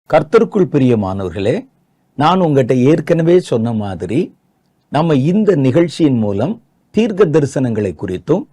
கர்த்தருக்குள் பிரியமானவர்களே, நான் உங்கள்கிட்ட ஏற்கனவே சொன்ன மாதிரி நம்ம இந்த நிகழ்ச்சியின் மூலம் தீர்க்க தரிசனங்களை குறித்தும்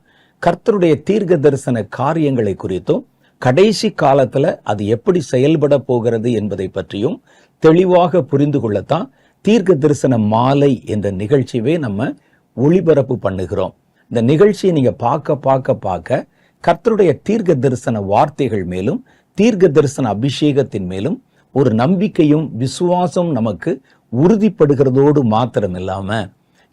கர்த்தருடைய தீர்க்க தரிசன காரியங்களை குறித்தும் கடைசி காலத்துல அது எப்படி செயல்பட போகிறது என்பதை பற்றியும் தெளிவாக புரிந்து கொள்ளத்தான் தீர்க்க தரிசன மாலை என்ற நிகழ்ச்சியவே நம்ம ஒளிபரப்பு பண்ணுகிறோம். இந்த நிகழ்ச்சியை நீங்க பார்க்க கர்த்தருடைய தீர்க்க தரிசன வார்த்தைகள் மேலும் தீர்க்க தரிசன அபிஷேகத்தின் மேலும் ஒரு நம்பிக்கையும் விசுவாசம் நமக்கு உறுதிப்படுகிறதோடு மாத்திரம் இல்லாம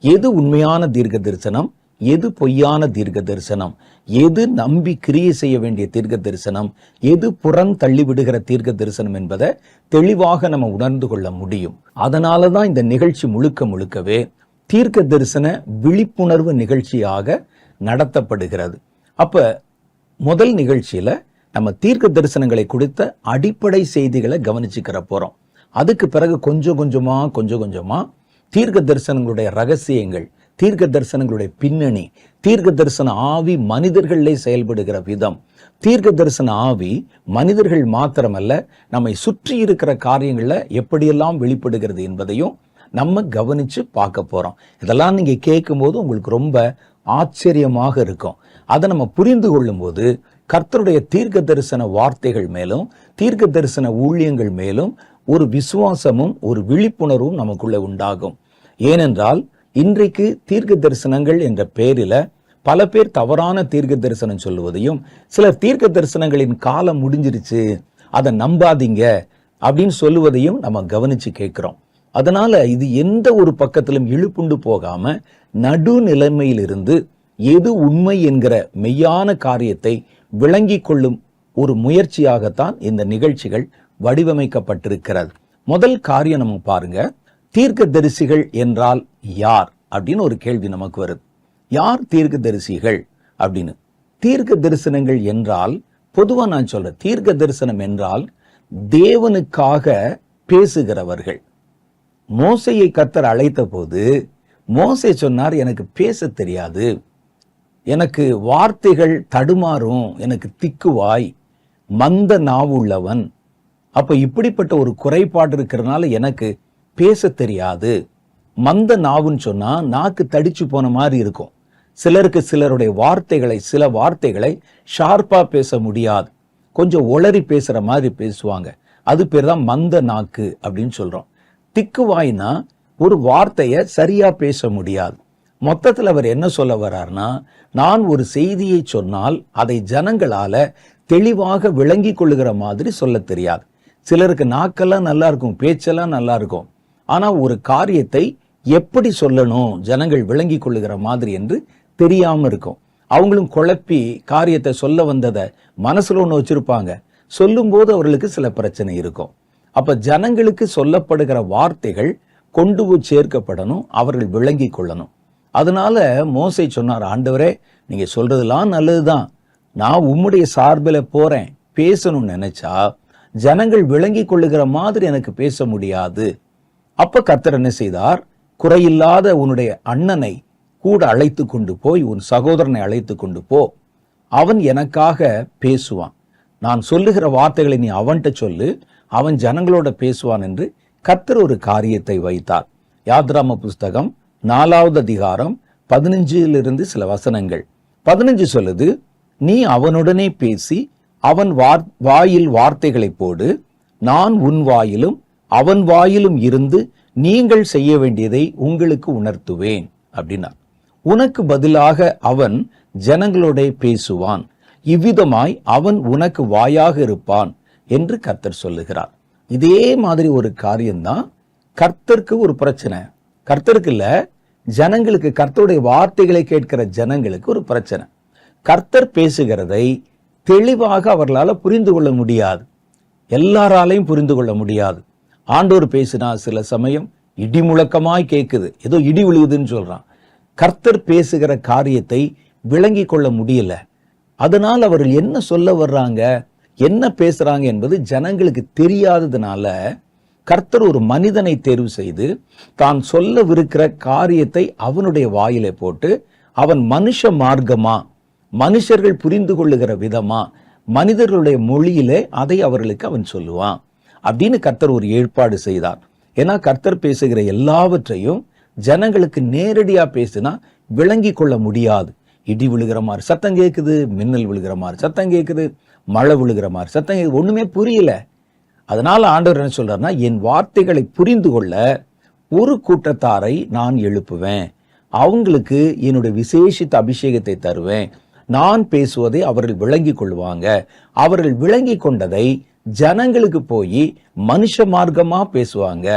எது உண்மையான தீர்க்க தரிசனம், எது பொய்யான தீர்க்க தரிசனம், எது நம்பி கிரியை செய்ய வேண்டிய தீர்க்க தரிசனம், எது புறம் தள்ளிவிடுகிற தீர்க்க தரிசனம் என்பதை தெளிவாக நம்ம உணர்ந்து கொள்ள முடியும். அதனாலதான் இந்த நிகழ்ச்சி முழுக்கவே தீர்க்க தரிசன விழிப்புணர்வு நிகழ்ச்சியாக நடத்தப்படுகிறது. அப்ப முதல் நிகழ்ச்சியில நம்ம தீர்க்க தரிசனங்களை குறித்த அடிப்படை செய்திகளை கவனிச்சுக்கிற போறோம். அதுக்கு பிறகு கொஞ்சம் கொஞ்சமா தீர்க்க தரிசனங்களுடைய ரகசியங்கள், தீர்க்க தரிசனங்களுடைய பின்னணி, தீர்க்க தரிசன ஆவி மனிதர்களிலே செயல்படுகிற விதம், தீர்க்க தரிசன ஆவி மனிதர்கள் மாத்திரமல்ல நம்மை சுற்றி இருக்கிற காரியங்கள்ல எப்படியெல்லாம் வெளிப்படுகிறது என்பதையும் நம்ம கவனிச்சு பார்க்க போறோம். இதெல்லாம் நீங்க கேட்கும் போது உங்களுக்கு ரொம்ப ஆச்சரியமாக இருக்கும். அதை நம்ம புரிந்து கொள்ளும் போது கர்த்தருடைய தீர்க்க தரிசன வார்த்தைகள் மேலும் தீர்க்க தரிசன ஊழியங்கள் மேலும் ஒரு விசுவாசமும் ஒரு விழிப்புணர்வும் நமக்குள்ள உண்டாகும். ஏனென்றால் இன்றைக்கு தீர்க்க தரிசனங்கள் என்ற பெயரில பல பேர் தவறான தீர்க்க தரிசனம் சொல்லுவதையும், சிலர் தீர்க்க தரிசனங்களின் காலம் முடிஞ்சிருச்சு அதை நம்பாதீங்க அப்படின்னு சொல்லுவதையும் நம்ம கவனிச்சு கேட்கிறோம். அதனால இது எந்த ஒரு பக்கத்திலும் இழுப்புண்டு போகாம நடுநிலைமையிலிருந்து எது உண்மை என்கிற மெய்யான காரியத்தை விளங்கி கொள்ளும் ஒரு முயற்சியாகத்தான் இந்த நிகழ்ச்சிகள் வடிவமைக்கப்பட்டிருக்கிறது. முதல் காரியம் நம்ம பாருங்க, தீர்க்க தரிசிகள் என்றால் யார் அப்படின்னு ஒரு கேள்வி நமக்கு வருது. யார் தீர்க்க தரிசிகள் அப்படின்னு? தீர்க்க தரிசனங்கள் என்றால் பொதுவா நான் சொல்றேன், தீர்க்க தரிசனம் என்றால் தேவனுக்காக பேசுகிறவர்கள். மோசையை கர்த்தர் அழைத்த போது மோசே சொன்னார், எனக்கு பேச தெரியாது, எனக்கு வார்த்தைகள் தடுமாறும், எனக்கு திக்குவாய், மந்த நாவு உள்ளவன். அப்ப இப்படிப்பட்ட ஒரு குறைபாடு இருக்கிறதுனால எனக்கு பேச தெரியாது. மந்த நாவுன்னு சொன்னா நாக்கு தடிச்சு போன மாதிரி இருக்கும். சிலருக்கு சிலருடைய வார்த்தைகளை, சில வார்த்தைகளை ஷார்ப்பா பேச முடியாது, கொஞ்சம் உளறி பேசுற மாதிரி பேசுவாங்க. அது பேர் தான் மந்த நாக்கு அப்படின்னு சொல்றோம். திக்குவாய்னா ஒரு வார்த்தைய சரியா பேச முடியாது. மொத்தத்தில் அவர் என்ன சொல்ல வர்றார்னா, நான் ஒரு செய்தியை சொன்னால் அதை ஜனங்களால தெளிவாக விளங்கி கொள்ளுகிற மாதிரி சொல்ல தெரியாது. சிலருக்கு நாக்கெல்லாம் நல்லா இருக்கும், பேச்செல்லாம் நல்லா இருக்கும், ஆனா ஒரு காரியத்தை எப்படி சொல்லணும் ஜனங்கள் விளங்கி கொள்ளுகிற மாதிரி என்று தெரியாம இருக்கும். அவங்களும் குழப்பி காரியத்தை சொல்ல வந்ததை மனசுல ஒன்று வச்சிருப்பாங்க, சொல்லும் போது அவர்களுக்கு சில பிரச்சனை இருக்கும். அப்ப ஜனங்களுக்கு சொல்லப்படுகிற வார்த்தைகள் கொண்டு போய் சேர்க்கப்படணும், அவர்கள் விளங்கி கொள்ளணும். அதனால மோசே சொன்னார், ஆண்டவரே நீங்க சொல்றதெல்லாம் நல்லதுதான், நான் உம்முடைய சார்பில் போறேன், பேசணும்னு நினைச்சா ஜனங்கள் விளங்கி கொள்ளுகிற மாதிரி எனக்கு பேச முடியாது. அப்ப கர்த்தர் என்ன செய்தார், குறையில்லாத உன்னுடைய அண்ணனை கூட அழைத்து கொண்டு போய், உன் சகோதரனை அழைத்து கொண்டு போ, அவன் எனக்காக பேசுவான், நான் சொல்லுகிற வார்த்தைகளை நீ அவன்கிட்ட சொல்லு, அவன் ஜனங்களோட பேசுவான் என்று கர்த்தர் ஒரு காரியத்தை வைத்தார். யாத்ராம புஸ்தகம் 4வது அதிகாரம் 15 சில வசனங்கள். 15 சொல்லுது, நீ அவனுடனே பேசி அவன் வாயில் வார்த்தைகளை போடு, நான் உன் வாயிலும் அவன் வாயிலும் இருந்து நீங்கள் செய்ய வேண்டியதை உங்களுக்கு உணர்த்துவேன் அப்படின்னா. உனக்கு பதிலாக அவன் ஜனங்களோட பேசுவான், இவ்விதமாய் அவன் உனக்கு வாயாக இருப்பான் என்று கர்த்தர் சொல்லுகிறார். இதே மாதிரி ஒரு காரியம்தான் கர்த்தருக்கு ஒரு பிரச்சனை. கர்த்தருக்கு இல்ல, ஜனங்களுக்கு, கர்த்தருடைய வார்த்தைகளை கேட்கிற ஜனங்களுக்கு ஒரு பிரச்சனை. கர்த்தர் பேசுகிறதை தெளிவாக அவர்களால புரிந்து கொள்ள முடியாது, எல்லாராலையும் புரிந்து கொள்ள முடியாது. ஆண்டவர் பேசினா சில சமயம் இடி முழக்கமாய் கேட்குது, ஏதோ இடி விழுகுதுன்னு சொல்றான். கர்த்தர் பேசுகிற காரியத்தை விளங்கி கொள்ள முடியல. அதனால் அவர்கள் என்ன சொல்ல வர்றாங்க, என்ன பேசுறாங்க என்பது ஜனங்களுக்கு தெரியாததுனால கர்த்தர் ஒரு மனிதனை தேர்வு செய்து தான் சொல்லவிருக்கிற காரியத்தை அவனுடைய வாயிலே போட்டு, அவன் மனுஷ மார்க்கமா, மனுஷர்கள் புரிந்து கொள்ளுகிற விதமா, மனிதர்களுடைய மொழியிலே அதை அவர்களுக்கு அவன் சொல்லுவான். அப்படின்னு கர்த்தர் ஒரு ஏற்பாடு செய்தார். ஏன்னா கர்த்தர் பேசுகிற எல்லாவற்றையும் ஜனங்களுக்கு நேரடியா பேசினா விளங்கி கொள்ள முடியாது. இடி விழுகிற மாதிரி சத்தம் கேட்குது, மின்னல் விழுகிற மாதிரி சத்தம் கேட்குது, மழை விழுகிற மாதிரி சத்தம் கேட்குது, ஒண்ணுமே புரியல. அதனால ஆண்டவர் என்ன சொல்றாருன்னா, என் வார்த்தைகளை புரிந்து கொள்ள ஒரு கூட்டத்தாரை நான் எழுப்புவேன், அவங்களுக்கு என்னுடைய விசேஷித்த அபிஷேகத்தை தருவேன், நான் பேசுவதை அவர்கள் விளங்கி கொள்வாங்க, அவர்கள் விளங்கி கொண்டதை ஜனங்களுக்கு போய் மனுஷ மார்க்கமா பேசுவாங்க,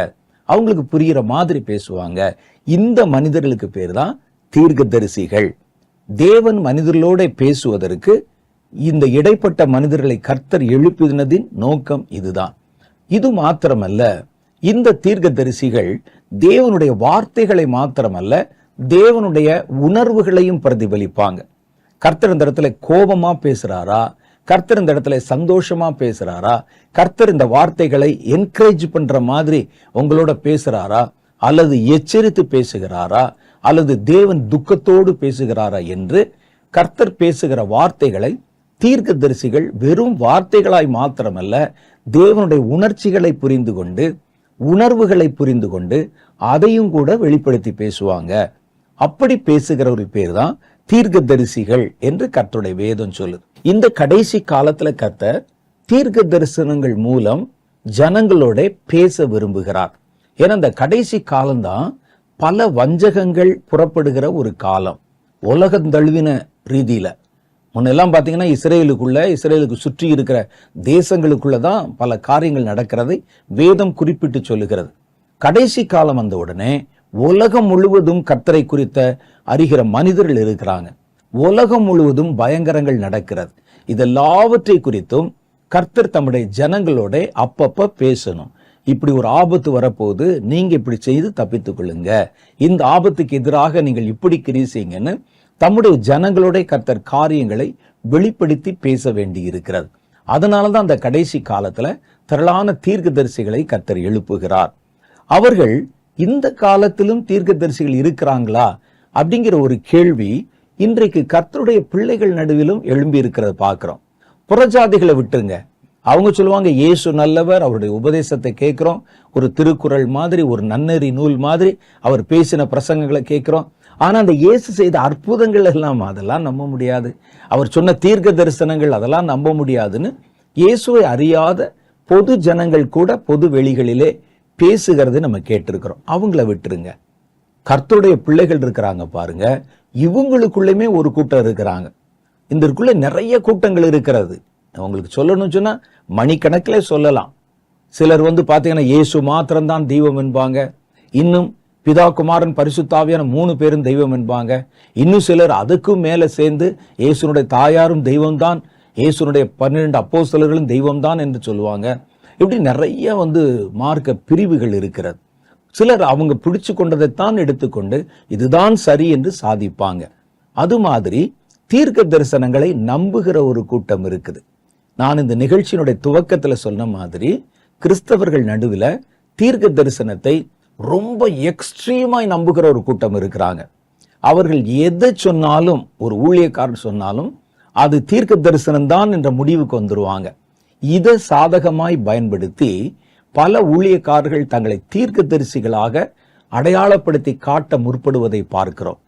அவங்களுக்கு புரிகிற மாதிரி பேசுவாங்க. இந்த மனிதர்களுக்கு பேர் தான் தீர்க்கதரிசிகள். தேவன் மனிதர்களோட பேசுவதற்கு இந்த இடைப்பட்ட மனிதர்களை கர்த்தர் எழுப்பினதின் நோக்கம் இதுதான். இது மாத்திரமல்ல, இந்த தீர்க்கதரிசிகள் தேவனுடைய வார்த்தைகளை மாத்திரமல்ல, தேவனுடைய உணர்வுகளையும் பிரதிபலிப்பாங்க. கர்த்தர் இந்த இடத்துல கோபமா பேசுறாரா, கர்த்தர் இந்த இடத்துல சந்தோஷமா பேசுறாரா, கர்த்தர் இந்த வார்த்தைகளை என்கரேஜ் பண்ற மாதிரி உங்களோட பேசுறாரா, அல்லது எச்சரித்து பேசுகிறாரா, அல்லது தேவன் துக்கத்தோடு பேசுகிறாரா என்று கர்த்தர் பேசுகிற வார்த்தைகளை தீர்க்கதரிசிகள் வெறும் வார்த்தைகளாய் மாத்திரமல்ல, தேவனுடைய உணர்ச்சிகளை புரிந்து கொண்டு, உணர்வுகளை புரிந்து கொண்டு அதையும் கூட வெளிப்படுத்தி பேசுவாங்க. அப்படி பேசுகிறவர்கள் பேர் தான் தீர்க்கதரிசிகள் என்று கர்த்தருடைய வேதம் சொல்லுது. இந்த கடைசி காலத்துல கர்த்தர் தீர்க்க தரிசனங்கள் மூலம் ஜனங்களோட பேச விரும்புகிறார். ஏன்னா இந்த கடைசி காலம்தான் பல வஞ்சகங்கள் புறப்படுகிற ஒரு காலம். உலகம் தழுவின ரீதியில முன்னெல்லாம் பாத்தீங்கன்னா இஸ்ரேலுக்கு சுற்றி இருக்கிற தேசங்களுக்குள்ளதான் பல காரியங்கள் நடக்கிறதை வேதம் குறிப்பிட்டு சொல்லுகிறது. கடைசி காலம் வந்த உடனே உலகம் முழுவதும் கர்த்தரை குறித்த அறிகிற மனிதர்கள் இருக்கிறாங்க. உலகம் முழுவதும் பயங்கரங்கள் நடக்கிறது. இதெல்லாவற்றை குறித்தும் கர்த்தர் தம்முடைய ஜனங்களோட அப்பப்ப பேசணும். இப்படி ஒரு ஆபத்து வரப்போது, நீங்க இப்படி செய்து தப்பித்துக் கொள்ளுங்க, இந்த ஆபத்துக்கு எதிராக நீங்கள் இப்படி கிரியை செய்யுங்கன்னு தம்முடைய ஜனங்களோட கர்த்தர் காரியங்களை வெளிப்படுத்தி பேச வேண்டி இருக்கிறது. அதனாலதான் அந்த கடைசி காலத்துல திரளான தீர்க்கதரிசிகளை கர்த்தர் எழுப்புகிறார். அவர்கள் இந்த காலத்திலும் தீர்க்கதரிசிகள் இருக்கிறாங்களா அப்படிங்கிற ஒரு கேள்வி இன்றைக்கு கர்த்தருடைய பிள்ளைகள் நடுவிலும் எழும்பி இருக்கிறத பார்க்கிறோம். புறஜாதிகளை விட்டுருங்க, அவங்க சொல்லுவாங்க இயேசு நல்லவர், அவருடைய உபதேசத்தை கேட்கிறோம், ஒரு திருக்குறள் மாதிரி, ஒரு நன்னெறி நூல் மாதிரி அவர் பேசின பிரசங்கங்களை கேட்கிறோம். ஆனா அந்த இயேசு செய்த அற்புதங்கள் எல்லாம் அதெல்லாம் நம்ப முடியாது, அவர் சொன்ன தீர்க்க தரிசனங்கள் அதெல்லாம் நம்ப முடியாதுன்னு இயேசுவை அறியாத பொது ஜனங்கள் கூட பொது வெளிகளிலே பேசுகிறது நம்ம கேட்டிருக்கிறோம். அவங்கள விட்டுருங்க. கர்த்தருடைய பிள்ளைகள் இருக்கிறாங்க பாருங்க, இவங்களுக்குள்ளேயுமே ஒரு கூட்டம் இருக்கிறாங்க. இதற்குள்ள நிறைய கூட்டங்கள் இருக்கிறது. உங்களுக்கு சொல்லணும்னு சொன்னா மணிக்கணக்கில் சொல்லலாம். சிலர் பாத்தீங்கன்னா இயேசு மாத்திரம்தான் தெய்வம் என்பாங்க, இன்னும் பிதா குமாரன் பரிசுத்தாவியான 3 பேரும் தெய்வம் என்பாங்க, இன்னும் சிலர் அதுக்கும் மேல சேர்ந்து இயேசுனுடைய தாயாரும் தெய்வம்தான், இயேசுனுடைய 12 அப்போஸ்தலர்களும் தெய்வம்தான் என்று சொல்லுவாங்க. இப்படி நிறைய மார்க்க பிரிவுகள் இருக்கிறது. சிலர் அவங்க பிடிச்சு கொண்டதைத்தான் எடுத்துக்கொண்டு இதுதான் சரி என்று சாதிப்பாங்க. அது மாதிரி தீர்க்க தரிசனங்களை நம்புகிற ஒரு கூட்டம் இருக்குது. நான் இந்த நிகழ்ச்சியினுடைய துவக்கத்துல சொன்ன மாதிரி கிறிஸ்தவர்கள் நடுவில் தீர்க்க தரிசனத்தை ரொம்ப எக்ஸ்ட்ரீமாய் நம்புகிற ஒரு கூட்டம் இருக்கிறாங்க. அவர்கள் எதை சொன்னாலும், ஒரு ஊழியக்காரர் சொன்னாலும் அது தீர்க்க தரிசனம் தான் என்ற முடிவுக்கு வந்துருவாங்க. இதை சாதகமாய் பயன்படுத்தி பல ஊழியக்காரர்கள் தங்களை தீர்க்க தரிசிகளாக அடையாளப்படுத்தி காட்ட முற்படுவதை பார்க்கிறோம்.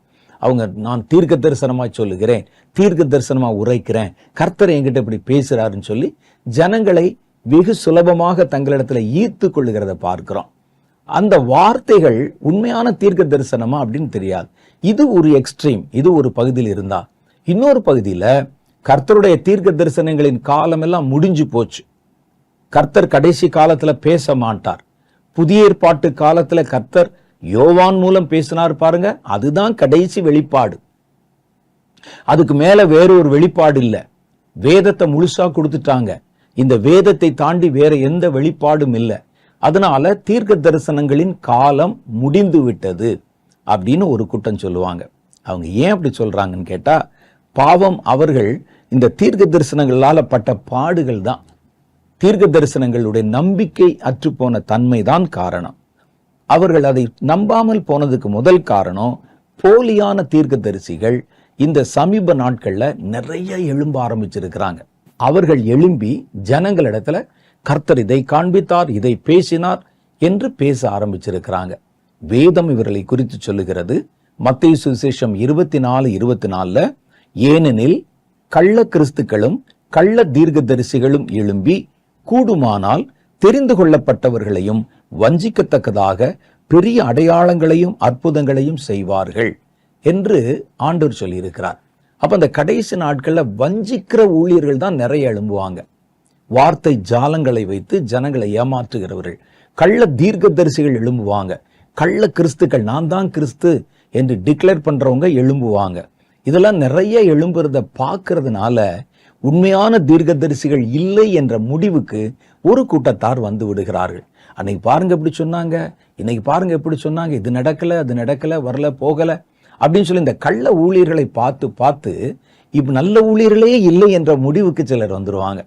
அவங்க நான் தீர்க்க தரிசனமாய் சொல்லுகிறேன், தீர்க்க தரிசனமா உரைக்கிறேன், கர்த்தர் என்கிட்ட இப்படி பேசுறாருன்னு சொல்லி ஜனங்களை வெகு சுலபமாக தங்களிடத்துல ஈர்த்து கொள்ளுகிறத பார்க்கிறோம். அந்த வார்த்தைகள் உண்மையான தீர்க்க தரிசனமா அப்படின்னு தெரியாது. இது ஒரு எக்ஸ்ட்ரீம், இது ஒரு பகுதியில் இருந்தா. இன்னொரு பகுதியில கர்த்தருடைய தீர்க்க தரிசனங்களின் காலம் எல்லாம் முடிஞ்சு போச்சு. கர்த்தர் கடைசி காலத்துல பேச மாட்டார். புதிய ஏற்பாட்டு காலத்துல கர்த்தர் யோவான் மூலம் பேசினார் பாருங்க, அதுதான் கடைசி வெளிப்பாடு. அதுக்கு மேல வேற ஒரு வெளிப்பாடு இல்ல. வேதத்தை முழுசா கொடுத்துட்டாங்க. இந்த வேதத்தை தாண்டி வேற எந்த வெளிப்பாடும் இல்லை. அதனால தீர்க்க தரிசனங்களின் காலம் முடிந்து விட்டது அப்படின்னு ஒரு கூட்டம் சொல்லுவாங்க. அவங்க ஏன் அப்படி சொல்றாங்கன்னு கேட்டா, பாவம் அவர்கள் இந்த தீர்க்க தரிசனங்களால பட்ட பாடுகள் தான். தீர்க்க தரிசனங்களுடைய நம்பிக்கை அற்றுப்போன தன்மை தான் காரணம். அவர்கள் அதை நம்பாமல் போனதுக்கு முதல் காரணம், போலியான தீர்க்க தரிசிகள் இந்த சமீப நாட்கள்ல நிறைய எழும்ப ஆரம்பிச்சிருக்கிறாங்க. அவர்கள் எழும்பி ஜனங்களிடத்துல கர்த்தர் இதை காண்பித்தார், இதை பேசினார் என்று பேச ஆரம்பிச்சிருக்கிறாங்க. வேதம் இவர்களை குறித்து சொல்லுகிறது. மத்தேயு சுவிசேஷம் 24:24, ஏனெனில் கள்ள கிறிஸ்துக்களும் கள்ள தீர்க்கதரிசிகளும் எழும்பி கூடுமானால் தெரிந்து கொள்ளப்பட்டவர்களையும் வஞ்சிக்கத்தக்கதாக பெரிய அடையாளங்களையும் அற்புதங்களையும் செய்வார்கள் என்று ஆண்டவர் சொல்லியிருக்கிறார். அப்ப அந்த கடைசி நாட்கள்ல வஞ்சிக்கிற ஊழியர்கள் தான் நிறைய எழும்புவாங்க. வார்த்தை ஜாலங்களை வைத்து ஜனங்களை ஏமாற்றுகிறவர்கள், கள்ள தீர்க்கதரிசிகள் எழும்புவாங்க. கள்ள கிறிஸ்துக்கள், நான் தான் கிறிஸ்து என்று டிக்ளேர் பண்றவங்க எழும்புவாங்க. இதெல்லாம் நிறைய எழும்புறத பார்க்கறதுனால உண்மையான தீர்க்கதரிசிகள் இல்லை என்ற முடிவுக்கு ஒரு கூட்டத்தார் வந்து விடுகிறார்கள். அன்னைக்கு பாருங்க எப்படி சொன்னாங்க, இன்னைக்கு பாருங்க எப்படி சொன்னாங்க, இது நடக்கல, அது நடக்கல, வரல, போகல அப்படின்னு சொல்லி இந்த கள்ள ஊழியர்களை பார்த்து பார்த்து இப்ப நல்ல ஊழியர்களே இல்லை என்ற முடிவுக்கு சிலர் வந்துருவாங்க.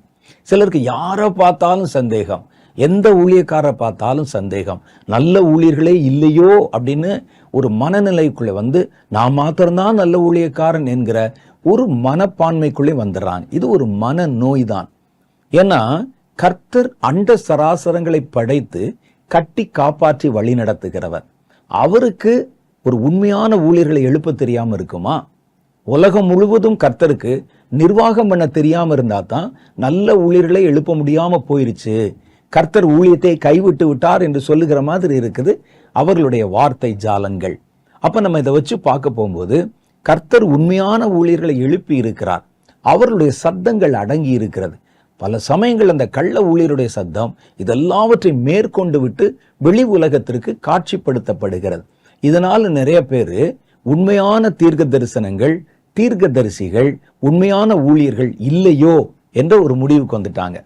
சிலருக்கு யாரை பார்த்தாலும் சந்தேகம், எந்த ஊழியக்காரரை பார்த்தாலும் சந்தேகம், நல்ல ஊழியர்களே இல்லையோ அப்படின்னு ஒரு மனநிலைக்குள்ளே வந்து நான் மாத்திரம்தான் நல்ல ஊழியக்காரன் என்கிற ஒரு மனப்பான்மைக்குள்ளே வந்துடுறாங்க. இது ஒரு மன நோய் தான். ஏன்னா கர்த்தர் அண்ட சராசரங்களை படைத்து கட்டி காப்பாற்றி வழி நடத்துகிறவர். அவருக்கு ஒரு உண்மையான ஊழியர்களை எழுப்ப தெரியாம இருக்குமா? உலகம் முழுவதும் கர்த்தருக்கு நிர்வாகம் பண்ண தெரியாம இருந்தா தான் நல்ல ஊழியர்களை எழுப்ப முடியாம போயிருச்சு, கர்த்தர் ஊழியத்தை கைவிட்டு விட்டார் என்று சொல்லுகிற மாதிரி இருக்குது அவர்களுடைய வார்த்தை ஜாலங்கள். அப்ப நம்ம இதை வச்சு பார்க்க போகும்போது கர்த்தர் உண்மையான ஊழியர்களை எழுப்பி இருக்கிறார். அவர்களுடைய சத்தங்கள் அடங்கி இருக்கிறது. பல சமயங்கள் அந்த கள்ள ஊழியருடைய சத்தம் இதெல்லாவற்றை மேற்கொண்டு விட்டு வெளி உலகத்திற்கு காட்சிப்படுத்தப்படுகிறது. இதனால நிறைய பேரு உண்மையான தீர்க்க தரிசனங்கள், தீர்க்கதரிசிகள், உண்மையான ஊழியர்கள் இல்லையோ என்ற ஒரு முடிவுக்கு வந்துட்டாங்க.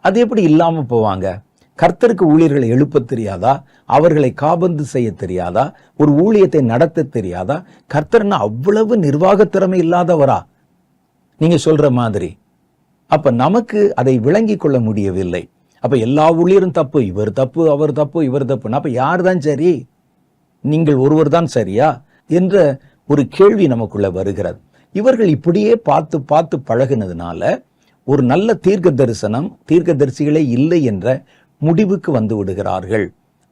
அது எப்படி இல்லாம போவாங்க? கர்த்தருக்கு ஊழியர்களை எழுப்ப தெரியாதா? அவர்களை காபந்து செய்ய தெரியாதா? ஒரு ஊழியத்தை நடத்த தெரியாதா? கர்த்தர்னா அவ்வளவு நிர்வாக திறமை இல்லாதவரா நீங்க சொல்ற மாதிரி? அப்ப நமக்கு அதை விளங்கி கொள்ள முடியவில்லை. அப்ப எல்லா ஊழியரும் தப்பு, இவர் தப்பு, அவர் தப்பு, இவர் தப்பு, அப்ப யார் தான் சரி? நீங்கள் ஒருவர் தான் சரியா என்ற ஒரு கேள்வி நமக்குள்ள வருகிறது. இவர்கள் இப்படியே பார்த்து பார்த்து பழகினதுனால ஒரு நல்ல தீர்க்க தரிசனம், தீர்க்கதரிசிகளே இல்லை என்ற முடிவுக்கு வந்து விடுகிறார்கள்.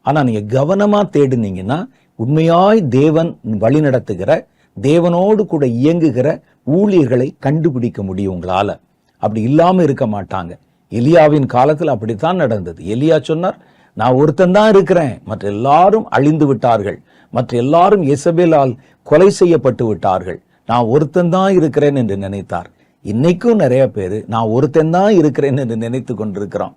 ஆனா நீங்க கவனமா தேடினீங்கன்னா உண்மையாய் தேவன் வழி நடத்துகிற, தேவனோடு கூட இயங்குகிற ஊழியர்களை கண்டுபிடிக்க முடியும் உங்களால. அப்படி இல்லாம இருக்க மாட்டாங்க. எலியாவின் காலத்தில் அப்படித்தான் நடந்தது. எலியா சொன்னார், நான் ஒருத்தன் தான் இருக்கிறேன், மற்ற எல்லாரும் அழிந்து விட்டார்கள், மற்ற எல்லாரும் எசபேலால் கொலை செய்யப்பட்டு விட்டார்கள், நான் ஒருத்தன் தான் இருக்கிறேன் என்று நினைத்தார். இன்னைக்கும் நிறைய பேரு நான் ஒருத்தன் தான் இருக்கிறேன் என்று நினைத்து கொண்டிருக்கிறோம்.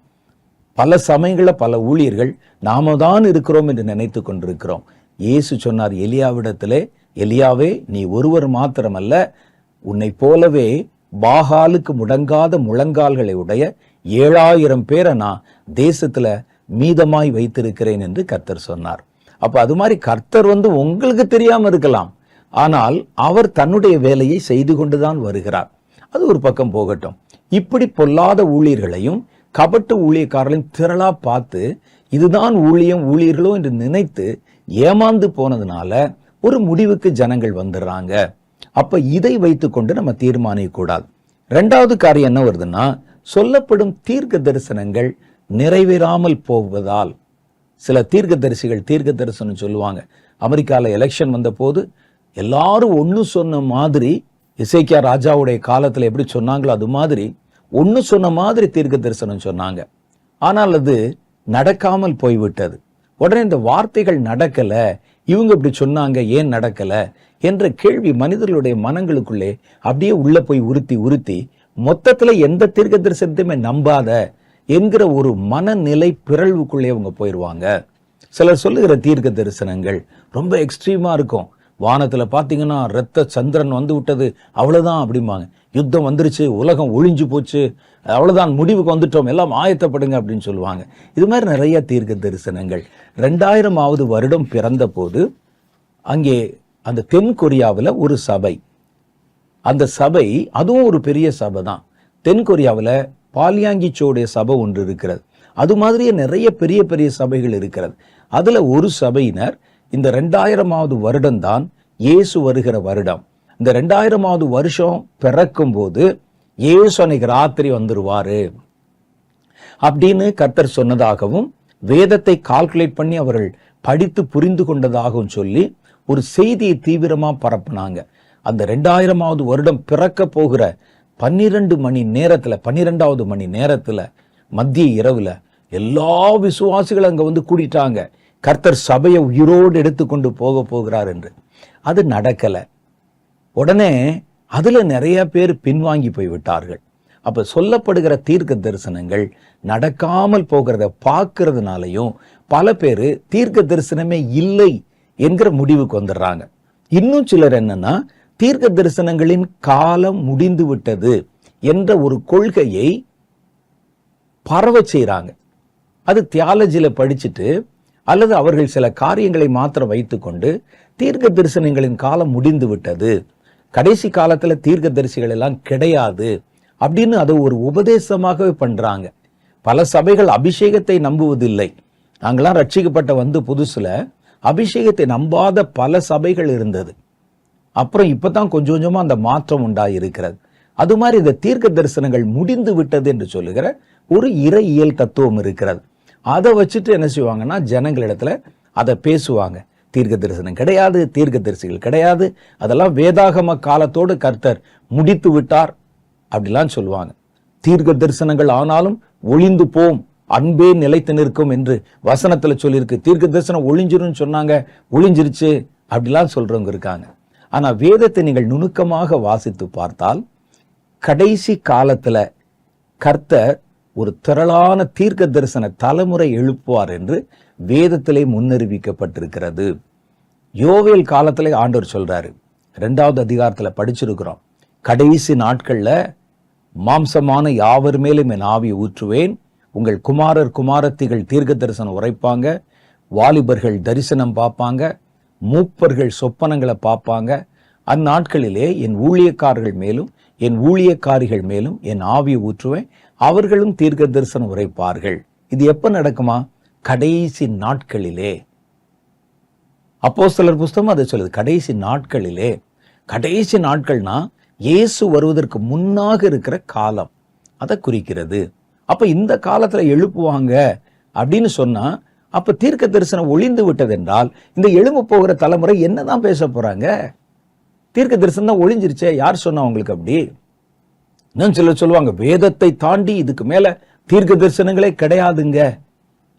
பல சமயங்களில் பல ஊழியர்கள் நாம தான் இருக்கிறோம் என்று நினைத்து கொண்டிருக்கிறோம். இயேசு சொன்னார் எலியாவிடத்திலே, எலியாவே நீ ஒருவர் மாத்திரமல்ல, உன்னை போலவே பாகாலுக்கு முடங்காத முழங்கால்களை உடைய 7000 பேரை நான் தேசத்துல மீதமாய் வைத்திருக்கிறேன் என்று கர்த்தர் சொன்னார். அப்ப அது மாதிரி கர்த்தர் உங்களுக்கு தெரியாம இருக்கலாம், ஆனால் அவர் தன்னுடைய வேலையை செய்து கொண்டுதான் வருகிறார். அது ஒரு பக்கம் போகட்டும். இப்படி பொல்லாத ஊழியர்களையும் கபட்டு ஊழியக்காரர்களையும் திரளா பார்த்து இதுதான் ஊழியம், ஊழியர்களோ என்று நினைத்து ஏமாந்து போனதுனால ஒரு முடிவுக்கு ஜனங்கள் வந்துடுறாங்க. அப்ப இதை வைத்துக்கொண்டு நம்ம தீர்மானிக்க கூடாது. ரெண்டாவது காரியம் என்ன வருதுன்னா, சொல்லப்படும் தீர்க்க தரிசனங்கள் நிறைவேறாமல் போவதால் சில தீர்க்க தரிசனம் சொல்லுவாங்க. அமெரிக்கால எலெக்ஷன் வந்த போது எல்லாரும் ஒன்னு சொன்ன மாதிரி, எசேக்கியா ராஜாவுடைய காலத்துல எப்படி சொன்னாங்களோ அது மாதிரி ஒன்னு சொன்ன மாதிரி தீர்க்க தரிசனம் சொன்னாங்க. ஆனால் அது நடக்காமல் போய்விட்டது. உடனே இந்த வார்த்தைகள் நடக்கல, இவங்க இப்படி சொன்னாங்க, ஏன் நடக்கல என்ற கேள்வி மனிதர்களுடைய மனங்களுக்குள்ளே அப்படியே உள்ள போய் உறுத்தி மொத்தத்துல எந்த தீர்க்க தரிசனத்தையுமே நம்பாத என்கிற ஒரு மனநிலை பிறழ்வுக்குள்ளே அவங்க போயிடுவாங்க. சிலர் சொல்லுகிற தீர்க்க தரிசனங்கள் ரொம்ப எக்ஸ்ட்ரீமா இருக்கும். வானத்துல பாத்தீங்கன்னா ரத்த சந்திரன் வந்து விட்டது, அவ்வளவுதான் அப்படிம்பாங்க. யுத்தம் வந்துருச்சு, உலகம் ஒழிஞ்சு போச்சு, அவ்வளவுதான், முடிவுக்கு வந்துட்டோம், எல்லாம் ஆயத்தப்படுங்க அப்படின்னு சொல்லுவாங்க. இது மாதிரி நிறைய தீர்க்க தரிசனங்கள். 2000வது வருடம் பிறந்த போது அங்கே அந்த தென் கொரியாவில் ஒரு சபை, அந்த சபை அதுவும் ஒரு பெரிய சபை தான். தென் கொரியாவில் பாலியாங்கிச்சோடைய சபை ஒன்று இருக்கிறது. அது மாதிரியே நிறைய பெரிய பெரிய சபைகள் இருக்கிறது. அதுல ஒரு சபையினர் இந்த 2000வது வருடம் தான் இயேசு வருகிற வருடம். இந்த 2000வது வருஷம் பிறக்கும் போது இயேசு அன்னைக்கு ராத்திரி வந்துருவாரு, அப்படின்னு கர்த்தர் சொன்னதாகவும், வேதத்தை கால்குலேட் பண்ணி அவர்கள் படித்து புரிந்து கொண்டதாகவும் சொல்லி ஒரு செய்தியை தீவிரமா பரப்புனாங்க. அந்த 2000வது வருடம் பிறக்க போகிற 12 மணி நேரத்துல, 12வது மணி நேரத்துல, மத்திய இரவுல எல்லா விசுவாசிகளும் அங்க வந்து கூடிட்டாங்க. கர்த்தர் சபையை உயிரோடு எடுத்துக்கொண்டு போகிறார் என்று. அது நடக்கல. உடனே அதுல நிறைய பேர் பின்வாங்கி போய் விட்டார்கள். அப்ப சொல்லப்படுகிற தீர்க்க தரிசனங்கள் நடக்காமல் போகிறத பார்க்கறதுனாலையும் பல பேர் தீர்க்க தரிசனமே இல்லை என்கிற முடிவுக்கு வந்துடுறாங்க. இன்னும் சிலர் என்னன்னா, தீர்க்க தரிசனங்களின் காலம் முடிந்து விட்டது என்ற ஒரு கொள்கையை பரவ செய்றாங்க. அது தியாலஜில படிச்சுட்டு அல்லது அவர்கள் சில காரியங்களை மாத்திரம் வைத்துக்கொண்டு தீர்க்க தரிசனங்களின் காலம் முடிந்து விட்டது, கடைசி காலத்துல தீர்க்க தரிசிகள் எல்லாம் கிடையாது அப்படின்னு அதை ஒரு உபதேசமாகவே பண்றாங்க. பல சபைகள் அபிஷேகத்தை நம்புவதில்லை. நாங்களாம் ரட்சிக்கப்பட்ட வந்து புதுசுல அபிஷேகத்தை நம்பாத பல சபைகள் இருந்தது. அப்புறம் இப்பதான் கொஞ்சம் கொஞ்சமா அந்த மாற்றம் உண்டாயிருக்கிறது. அது மாதிரி இந்த தீர்க்க தரிசனங்கள் முடிந்து விட்டது என்று சொல்லுகிற ஒரு இறையியல் தத்துவம் இருக்கிறது. அதை வச்சுட்டு என்ன செய்வாங்கன்னா, ஜனங்களிடத்துல அதை பேசுவாங்க. தீர்க்க தரிசனம் கிடையாது, தீர்க்க தரிசிகள் கிடையாது, அதெல்லாம் வேதாகம காலத்தோடு கர்த்தர் முடித்து விட்டார் அப்படிலாம் சொல்லுவாங்க. தீர்க்க தரிசனங்கள் ஆனாலும் ஒளிந்து போம், அன்பே நிலைத்து நிற்கும் என்று வசனத்துல சொல்லியிருக்கு. தீர்க்க தரிசனம் ஒளிஞ்சிரும் சொன்னாங்க, ஒளிஞ்சிருச்சு அப்படிலாம் சொல்றவங்க இருக்காங்க. ஆனா வேதத்தை நீங்கள் நுணுக்கமாக வாசித்து பார்த்தால், கடைசி காலத்துல கர்த்தர் ஒரு திரளான தீர்க்க தரிசன தலைமுறை எழுப்புவார் என்று வேதத்திலே முன்னறிவிக்கப்பட்டிருக்கிறது. யோவேல் காலத்திலே ஆண்டவர் சொல்றாரு, 2வது அதிகாரத்துல படிச்சிருக்கிறோம், கடைசி நாட்கள்ல மாம்சமான யாவர் மேலும் என் ஆவியை ஊற்றுவேன், உங்கள் குமாரர் குமாரத்திகள் தீர்க்க தரிசனம் உரைப்பாங்க, வாலிபர்கள் தரிசனம் பார்ப்பாங்க, மூப்பர்கள் சொப்பனங்களை பார்ப்பாங்க. அந்நாட்களிலே என் ஊழியக்காரர்கள் மேலும் என் ஊழியக்காரிகள் மேலும் என் ஆவியை ஊற்றுவேன், அவர்களும் தீர்க்க தரிசனம் உரைப்பார்கள். இது எப்ப நடக்குமா? கடைசி நாட்களிலே. அப்போஸ்தலர் புஸ்தகம் அதை சொல்லுது, கடைசி நாட்களிலே. கடைசி நாட்கள்னா இயேசு வருவதற்கு முன்னாக இருக்கிற காலம் அதை குறிக்கிறது. அப்ப இந்த காலத்துல எழுப்புவாங்க அப்படின்னு சொன்னா, அப்ப தீர்க்க தரிசனம் ஒளிந்து விட்டது என்றால் இந்த எழும்ப போகிற தலைமுறை என்னதான் பேச போறாங்க? தீர்க்க தரிசனம் தான் ஒளிஞ்சிருச்சே, யார் சொன்னா உங்களுக்கு அப்படி? இன்னும் சிலர் சொல்லுவாங்க, வேதத்தை தாண்டி இதுக்கு மேல தீர்க்க தரிசனங்களே கிடையாதுங்க,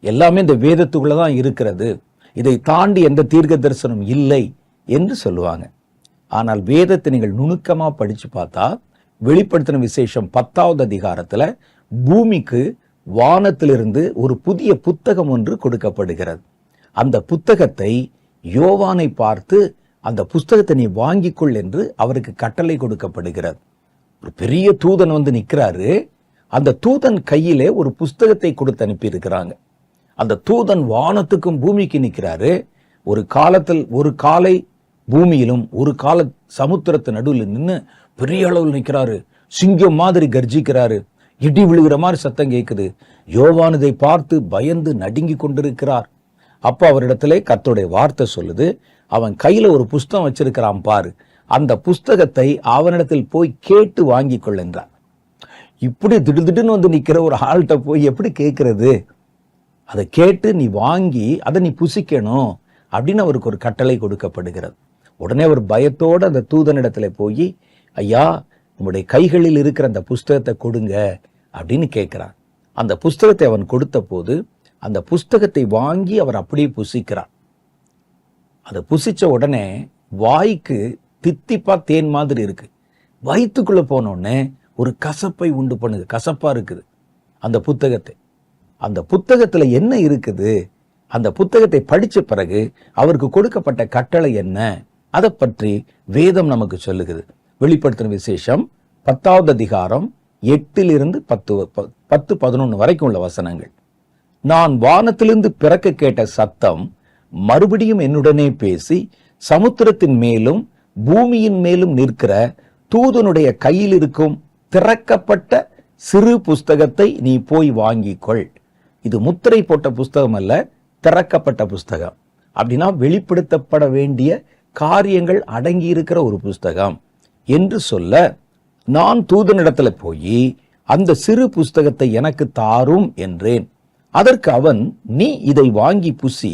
எல்லாமே இந்த வேதத்துக்குள்ளதான் இருக்கிறது, இதை தாண்டி எந்த தீர்க்க தரிசனம் இல்லை என்று சொல்லுவாங்க. ஆனால் வேதத்தை நீங்கள் நுணுக்கமா படிச்சு பார்த்தா, வெளிப்படுத்தின விசேஷம் 10வது அதிகாரத்துல பூமிக்கு வானத்திலிருந்து ஒரு புதிய புத்தகம் ஒன்று கொடுக்கப்படுகிறது. அந்த புத்தகத்தை யோவானை பார்த்து, அந்த புஸ்தகத்தை நீ வாங்கிக்கொள் என்று அவருக்கு கட்டளை கொடுக்கப்படுகிறது. ஒரு பெரிய தூதன் வந்து நிற்கிறாரு. அந்த தூதன் கையிலே ஒரு புஸ்தகத்தை கொடுத்து அனுப்பி இருக்கிறாங்க. அந்த தூதன் வானத்துக்கும் பூமிக்கு நிற்கிறாரு. ஒரு காலத்தில் ஒரு காலை பூமியிலும் ஒரு கால சமுத்திரத்து நடுவில் நின்று பெரிய அளவில் நிற்கிறாரு. சிங்கம் மாதிரி கர்ஜிக்கிறாரு. இடி விழுகிற மாதிரி சத்தம் கேட்குது. யோவான் இதை பார்த்து பயந்து நடுங்கி கொண்டிருக்கிறார். அப்ப அவரிடத்திலே கர்த்தருடைய வார்த்தை சொல்லுது, அவன் கையில ஒரு புஸ்தகம் வச்சிருக்கிறான் பாரு, அந்த புஸ்தகத்தை அவனிடத்தில் போய் கேட்டு வாங்கி கொள் என்றார். இப்படி திடுதிடுன்னு வந்து நிக்கிற ஒரு ஆள்கிட்ட போய் எப்படி கேட்கறது? அதை கேட்டு நீ வாங்கி அதை நீ புசிக்கணும் அப்படின்னு அவருக்கு ஒரு கட்டளை கொடுக்கப்படுகிறது. உடனே அவர் பயத்தோடு அந்த தூதனிடத்துல போய், ஐயா உங்களுடைய கைகளில் இருக்கிற அந்த புஸ்தகத்தை கொடுங்க அப்படின்னு கேட்கிறார். அந்த புஸ்தகத்தை அவன் கொடுத்த போது அந்த புஸ்தகத்தை வாங்கி அவர் அப்படியே புசிக்கிறார். அதை புசிச்ச உடனே வாய்க்கு தித்திப்பா தேன் மாதிரி இருக்கு. வயிற்றுக்குள்ள போனோடனே ஒரு கசப்பை உண்டு பண்ணுது, கசப்பா இருக்குது. அந்த புத்தகத்துல என்ன இருக்குது? அந்த புத்தகத்தை படிச்ச பிறகு அவருக்கு கொடுக்கப்பட்ட கட்டளை என்ன, அதை பற்றி வேதம் நமக்கு சொல்லுகிறது. வெளிப்படுத்தின விசேஷம் 10வது அதிகாரம் 8 10 11 வரைக்கும் உள்ள வசனங்கள். நான் வானத்திலிருந்து பிறக்க கேட்ட சத்தம் மறுபடியும் என்னுடனே பேசி, சமுத்திரத்தின் மேலும் பூமியின் மேலும் நிற்கிற தூதனுடைய கையில் இருக்கும் திறக்கப்பட்ட சிறு புஸ்தகத்தை நீ போய் வாங்கிக்கொள். இது முத்திரை போட்ட புஸ்தகம் அல்ல, திறக்கப்பட்ட புஸ்தகம். அப்படின்னா வெளிப்படுத்தப்பட வேண்டிய காரியங்கள் அடங்கி இருக்கிற ஒரு புஸ்தகம் என்று சொல்ல, நான் தூதனிடத்துல போய் அந்த சிறு புஸ்தகத்தை எனக்கு தாரும் என்றேன். அதற்கு அவன், நீ இதை வாங்கி புசி,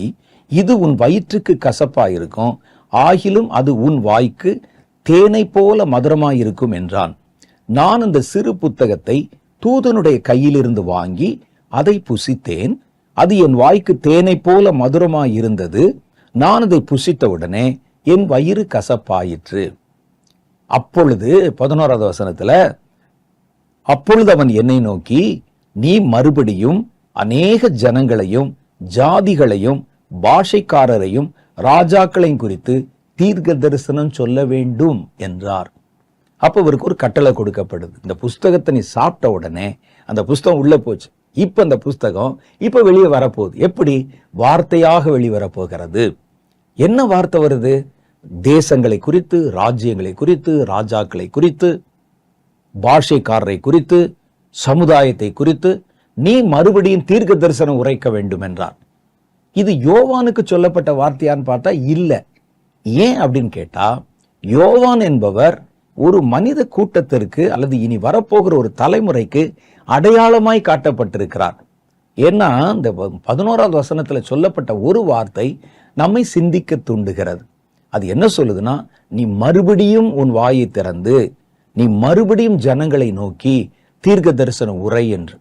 இது உன் வயிற்றுக்கு கசப்பாயிருக்கும், ஆகிலும் அது உன் வாய்க்கு தேனை போல மதுரமாயிருக்கும் என்றான். நான் அந்த சிறு புத்தகத்தை தூதனுடைய கையிலிருந்து வாங்கி அதை புசித்தேன். அது என் வாய்க்கு தேனை போல மதுரமாயிருந்தது. நான் அதை புசித்தவுடனே என் வயிறு கசப்பாயிற்று. அப்பொழுது 11வது வசனத்துல, அப்பொழுது அவன் என்னை நோக்கி, நீ மறுபடியும் அநேக ஜனங்களையும் ஜாதிகளையும் பாஷைக்காரரையும் ராஜாக்களையும் குறித்து தீர்க்க தரிசனம் சொல்ல வேண்டும் என்றார். அப்ப இவருக்கு ஒரு கட்டளை கொடுக்கப்படுது. இந்த புஸ்தகத்தை நீ சாப்பிட்ட உடனே அந்த புஸ்தகம் உள்ள போச்சு. இப்ப அந்த புஸ்தகம் இப்ப வெளியே வரப்போகுது. எப்படி? வார்த்தையாக வெளிவரப்போகிறது. என்ன வார்த்தை வருது? தேசங்களை குறித்து, ராஜ்யங்களை குறித்து, ராஜாக்களை குறித்து, பாஷைக்காரரை குறித்து, சமுதாயத்தை குறித்து நீ மறுபடியும் தீர்க்க தரிசனம் உரைக்க வேண்டும் என்றார். இது யோவானுக்கு சொல்லப்பட்ட வார்த்தையான்னு பார்த்தா இல்ல. ஏன் அப்படின்னு கேட்டா, யோவான் என்பவர் ஒரு மனித கூட்டத்திற்கு அல்லது இனி வரப்போகிற ஒரு தலைமுறைக்கு அடையாளமாய் காட்டப்பட்டிருக்கிறார். ஏன்னா இந்த 11வது வசனத்துல சொல்லப்பட்ட ஒரு வார்த்தை நம்மை சிந்திக்க தூண்டுகிறது. அது என்ன சொல்லுதுன்னா, நீ மறுபடியும் உன் வாயை திறந்து நீ மறுபடியும் ஜனங்களை நோக்கி தீர்க்க தரிசனம் உரை என்று.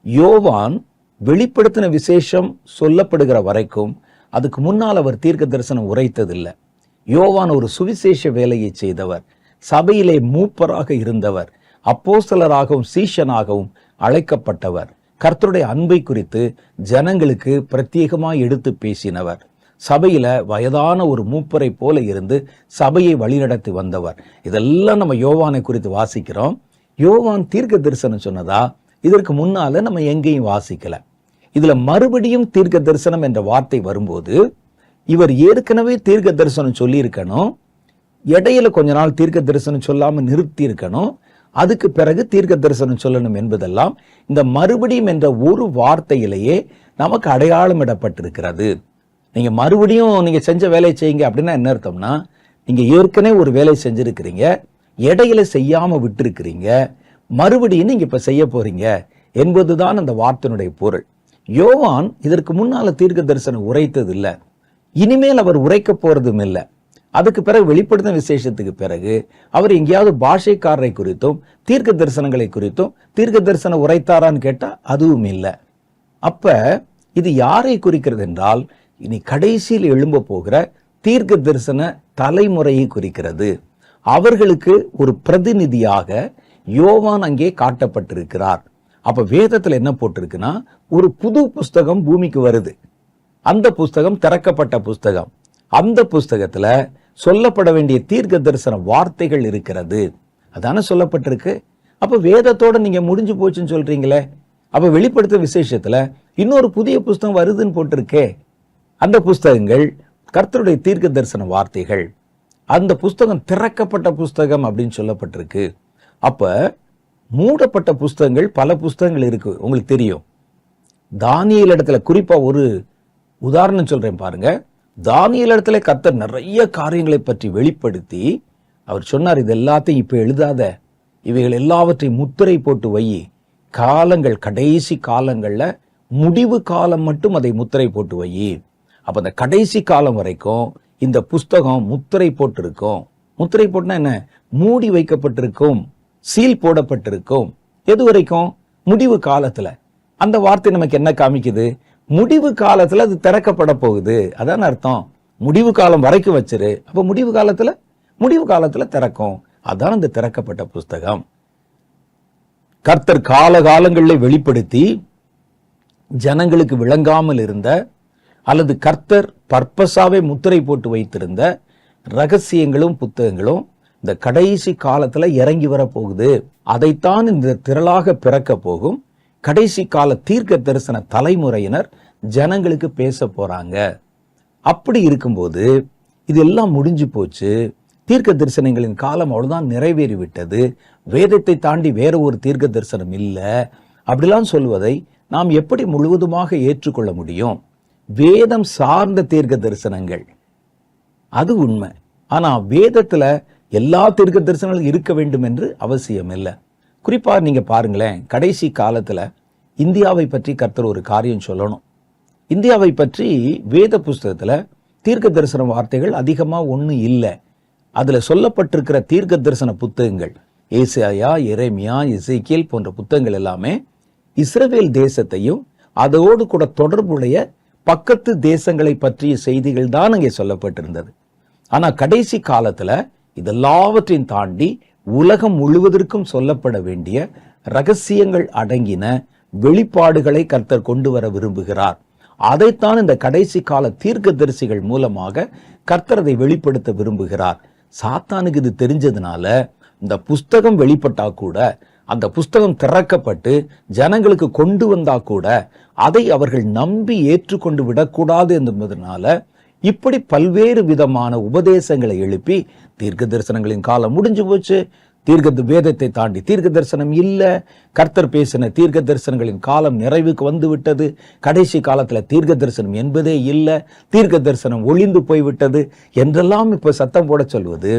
யோவான் வெளிப்படுத்தின விசேஷம் சொல்லப்படுகிற வரைக்கும் அதுக்கு முன்னால் அவர் தீர்க்க தரிசனம் உரைத்ததில்லை. யோவான் ஒரு சுவிசேஷ வேலையை செய்தவர், சபையிலே மூப்பராக இருந்தவர், அப்போஸ்தலராகவும் சீஷனாகவும் அழைக்கப்பட்டவர், கர்த்தருடைய அன்பை குறித்து ஜனங்களுக்கு பிரத்யேகமாய் எடுத்து பேசினவர், சபையில வயதான ஒரு மூப்பரை போல இருந்து சபையை வழிநடத்தி வந்தவர். இதெல்லாம் நம்ம யோவானை குறித்து வாசிக்கிறோம். யோவான் தீர்க்க தரிசனம் சொன்னதா? இதற்கு முன்னால நம்ம எங்கேயும் வாசிக்கல. இதுல மறுபடியும் தீர்க்க தரிசனம் என்ற வார்த்தை வரும்போது இவர் ஏற்கனவே தீர்க்க தரிசனம் சொல்லி இருக்கணும், இடையில கொஞ்ச நாள் தீர்க்க தரிசனம் சொல்லாம நிறுத்தி இருக்கணும், அதுக்கு பிறகு தீர்க்க தரிசனம் சொல்லணும் என்பதெல்லாம் இந்த மறுபடியும் என்ற ஒரு வார்த்தையிலேயே நமக்கு அடையாளம் இடப்பட்டிருக்கிறது. நீங்க மறுபடியும் நீங்க செஞ்ச வேலையை செய்யுங்க அப்படின்னா என்ன அர்த்தம்னா, நீங்க ஏற்கனவே ஒரு வேலை செஞ்சிருக்கிறீங்க, இடையில செய்யாம விட்டுருக்கிறீங்க, மறுபடியும் நீங்க இப்ப செய்ய போறீங்க என்பதுதான் அந்த வார்த்தையினுடைய பொருள். யோவான் இதற்கு முன்னால தீர்க்க தரிசனம் உரைத்தது இல்லை, இனிமேல் அவர் உரைக்க போறதும் இல்லை. அதுக்கு பிறகு வெளிப்படுத்தின விசேஷத்துக்கு பிறகு அவர் எங்கேயாவது பாஷைக்காரரை குறித்தும் தீர்க்க தரிசனங்களை குறித்தும் தீர்க்க தரிசனம் உரைத்தாரான்னு கேட்டா அதுவும் இல்லை. அப்ப இது யாரை குறிக்கிறது என்றால், இனி கடைசியில் எழும்ப போகிற தீர்க்க தரிசன தலைமுறையை குறிக்கிறது. அவர்களுக்கு ஒரு பிரதிநிதியாக யோவான் அங்கே காட்டப்பட்டிருக்கிறார். அப்ப வேதத்துல என்ன போட்டிருக்குன்னா, ஒரு புது புஸ்தகம் பூமிக்கு வருது. அந்த புஸ்தகம் திறக்கப்பட்ட புஸ்தகம். அந்த புஸ்தகத்துல சொல்லப்பட வேண்டிய தீர்க்க தரிசன வார்த்தைகள் இருக்கிறது. அதான சொல்லப்பட்டிருக்கு. அப்ப வேதத்தோட நீங்க முடிஞ்சு போச்சுன்னு சொல்றீங்களே, அப்ப வெளிப்படுத்த விசேஷத்துல இன்னொரு புதிய புஸ்தகம் வருதுன்னு போட்டிருக்கே. அந்த புஸ்தகங்கள் கர்த்தருடைய தீர்க்க தரிசன வார்த்தைகள். அந்த புஸ்தகம் திறக்கப்பட்ட புஸ்தகம் அப்படின்னு சொல்லப்பட்டிருக்கு. அப்ப மூடப்பட்ட புஸ்தகங்கள் பல புஸ்தகங்கள் இருக்கு, உங்களுக்கு தெரியும். தானியேல் இடத்துல குறிப்பா ஒரு உதாரணம் சொல்றேன் பாருங்க. தானியேல் இடத்துல கர்த்தர் நிறைய காரியங்களை பற்றி வெளிப்படுத்தி அவர் சொன்னார், இது எல்லாத்தையும் இப்ப எழுதாத, இவைகள் எல்லாவற்றையும் முத்திரை போட்டு வை, காலங்கள் கடைசி காலங்கள்ல முடிவு காலம் மட்டும் அதை முத்திரை போட்டு வை. அப்ப அந்த கடைசி காலம் வரைக்கும் இந்த புஸ்தகம் முத்திரை போட்டிருக்கும். முத்திரை போட்டுனா என்ன? மூடி வைக்கப்பட்டிருக்கும், சீல் போடப்பட்டிருக்கும். எது வரைக்கும்? முடிவு காலத்துல. அந்த வார்த்தை நமக்கு என்ன காமிக்குது? முடிவு காலத்துல அது திறக்கப்பட போகுது. அதான் அர்த்தம். முடிவு காலம் வரைக்கும் வச்சிரு, அப்ப முடிவு காலத்துல திறக்கும். அதான் அந்த திறக்கப்பட்ட புஸ்தகம். கர்த்தர் காலங்களில் வெளிப்படுத்தி ஜனங்களுக்கு விளங்காமல் இருந்த அல்லது கர்த்தர் பர்பஸாவே முத்திரை போட்டு வைத்திருந்த ரகசியங்களும் புத்தகங்களும் இந்த கடைசி காலத்துல இறங்கி வர போகுது. அதைத்தான் இந்த திரளாக பிறக்க போகும் கடைசி கால தீர்க்க தரிசன தலைமுறையினர் ஜனங்களுக்கு பேச போறாங்க. அப்படி இருக்கும்போது இதெல்லாம் முடிஞ்சு போச்சு, தீர்க்க தரிசனங்களின் காலம் அவ்வளவுதான் நிறைவேறி விட்டது, வேதத்தை தாண்டி வேற ஒரு தீர்க்க தரிசனம் இல்லை அப்படிலாம் சொல்வதை நாம் எப்படி முழுவதுமாக ஏற்றுக்கொள்ள முடியும்? வேதம் சார்ந்த தீர்க்க தரிசனங்கள் அது உண்மை. ஆனா வேதத்துல எல்லா தீர்க்க தரிசனங்களும் இருக்க வேண்டும் என்று அவசியம் இல்லை. குறிப்பா நீங்க பாருங்களேன், கடைசி காலத்துல இந்தியாவை பற்றி கர்த்தர் ஒரு காரியம் சொல்லணும். இந்தியாவை பற்றி வேத புஸ்தகத்துல தீர்க்க தரிசன வார்த்தைகள் அதிகமா ஒன்றும் இல்லை. அதுல சொல்லப்பட்டிருக்கிற தீர்க்க தரிசன புத்தகங்கள் ஏசாயா, எரேமியா, எசேக்கியேல் போன்ற புத்தகங்கள் எல்லாமே இஸ்ரவேல் தேசத்தையும் அதோடு கூட தொடர்புடைய பக்கத்து தேசங்களை பற்றிய செய்திகள் தான் அங்கே சொல்லப்பட்டிருந்தது. ஆனா கடைசி காலத்துல இதெல்லாவற்றையும் தாண்டி உலகம் முழுவதற்கும் சொல்லப்பட வேண்டிய ரகசியங்கள் அடங்கின வெளிப்பாடுகளை கர்த்தர் கொண்டு வர விரும்புகிறார். அதைத்தான் இந்த கடைசி கால தீர்க்கதரிசிகள் மூலமாக கர்த்தர் அதை வெளிப்படுத்த விரும்புகிறார். சாத்தானுக்கு இது தெரிஞ்சதுனால இந்த புஸ்தகம் வெளிப்பட்டா கூட, அந்த புஸ்தகம் திறக்கப்பட்டு ஜனங்களுக்கு கொண்டு வந்தா கூட அதை அவர்கள் நம்பி ஏற்றுக்கொண்டு விடக்கூடாது என்பதனால இப்படி பல்வேறு விதமான உபதேசங்களை எழுப்பி தீர்க்க தரிசனங்களின் காலம் முடிஞ்சு போச்சு, வேதத்தை தாண்டி தீர்க்க தரிசனம் இல்ல, கர்த்தர் பேசின தீர்க்க தரிசனங்களின் காலம் நிறைவுக்கு வந்து விட்டது, கடைசி காலத்துல தீர்க்க தரிசனம் என்பதே இல்ல, தீர்க்க தரிசனம் ஒளிந்து போய்விட்டது என்றெல்லாம் இப்ப சத்தம் போட சொல்வது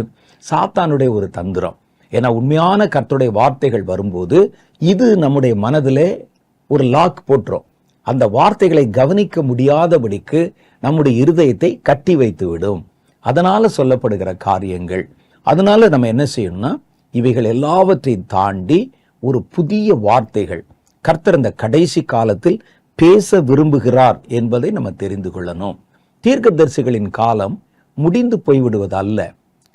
சாத்தானுடைய ஒரு தந்திரம். ஏன்னா உண்மையான கர்த்தருடைய வார்த்தைகள் வரும்போது இது நம்முடைய மனதிலே ஒரு லாக் போட்டுரும். அந்த வார்த்தைகளை கவனிக்க முடியாதபடிக்கு நம்முடைய இருதயத்தை கட்டி வைத்து விடும். அதனால சொல்லப்படுகிற காரியங்கள். அதனால நம்ம என்ன செய்யணும்னா, இவைகள் எல்லாவற்றையும் தாண்டி ஒரு புதிய வார்த்தைகள் கர்த்தர் இந்த கடைசி காலத்தில் பேச விரும்புகிறார் என்பதை நம்ம தெரிந்து கொள்ளணும். தீர்க்கதரிசிகளின் காலம் முடிந்து போய்விடுவது அல்ல.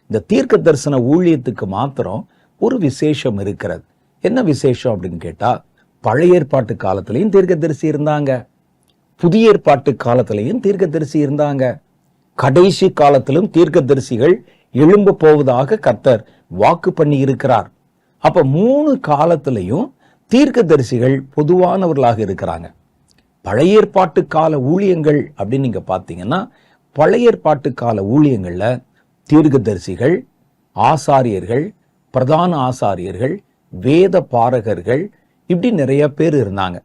இந்த தீர்க்க தரிசன ஊழியத்துக்கு மாத்திரம் ஒரு விசேஷம் இருக்கிறது. என்ன விசேஷம் அப்படின்னு கேட்டா, பழைய ஏற்பாட்டு காலத்திலையும் தீர்க்கதரிசி இருந்தாங்க, புதிய ஏற்பாட்டு காலத்திலையும் தீர்க்கதரிசி இருந்தாங்க, கடைசி காலத்திலும் தீர்க்கதரிசிகள் எழும்ப போவதாக கர்த்தர் வாக்கு பண்ணி இருக்கிறார். அப்ப 3 காலத்திலையும் தீர்க்கதரிசிகள் பொதுவானவர்களாக இருக்கிறாங்க. பழைய ஏற்பாட்டு கால ஊழியங்கள் அப்படின்னு நீங்க பாத்தீங்கன்னா, பழைய ஏற்பாட்டு கால ஊழியங்கள்ல தீர்க்கதரிசிகள், ஆசாரியர்கள், பிரதான ஆசாரியர்கள், வேத பாரகர்கள், இப்படி நிறைய பேர் இருந்தாங்க.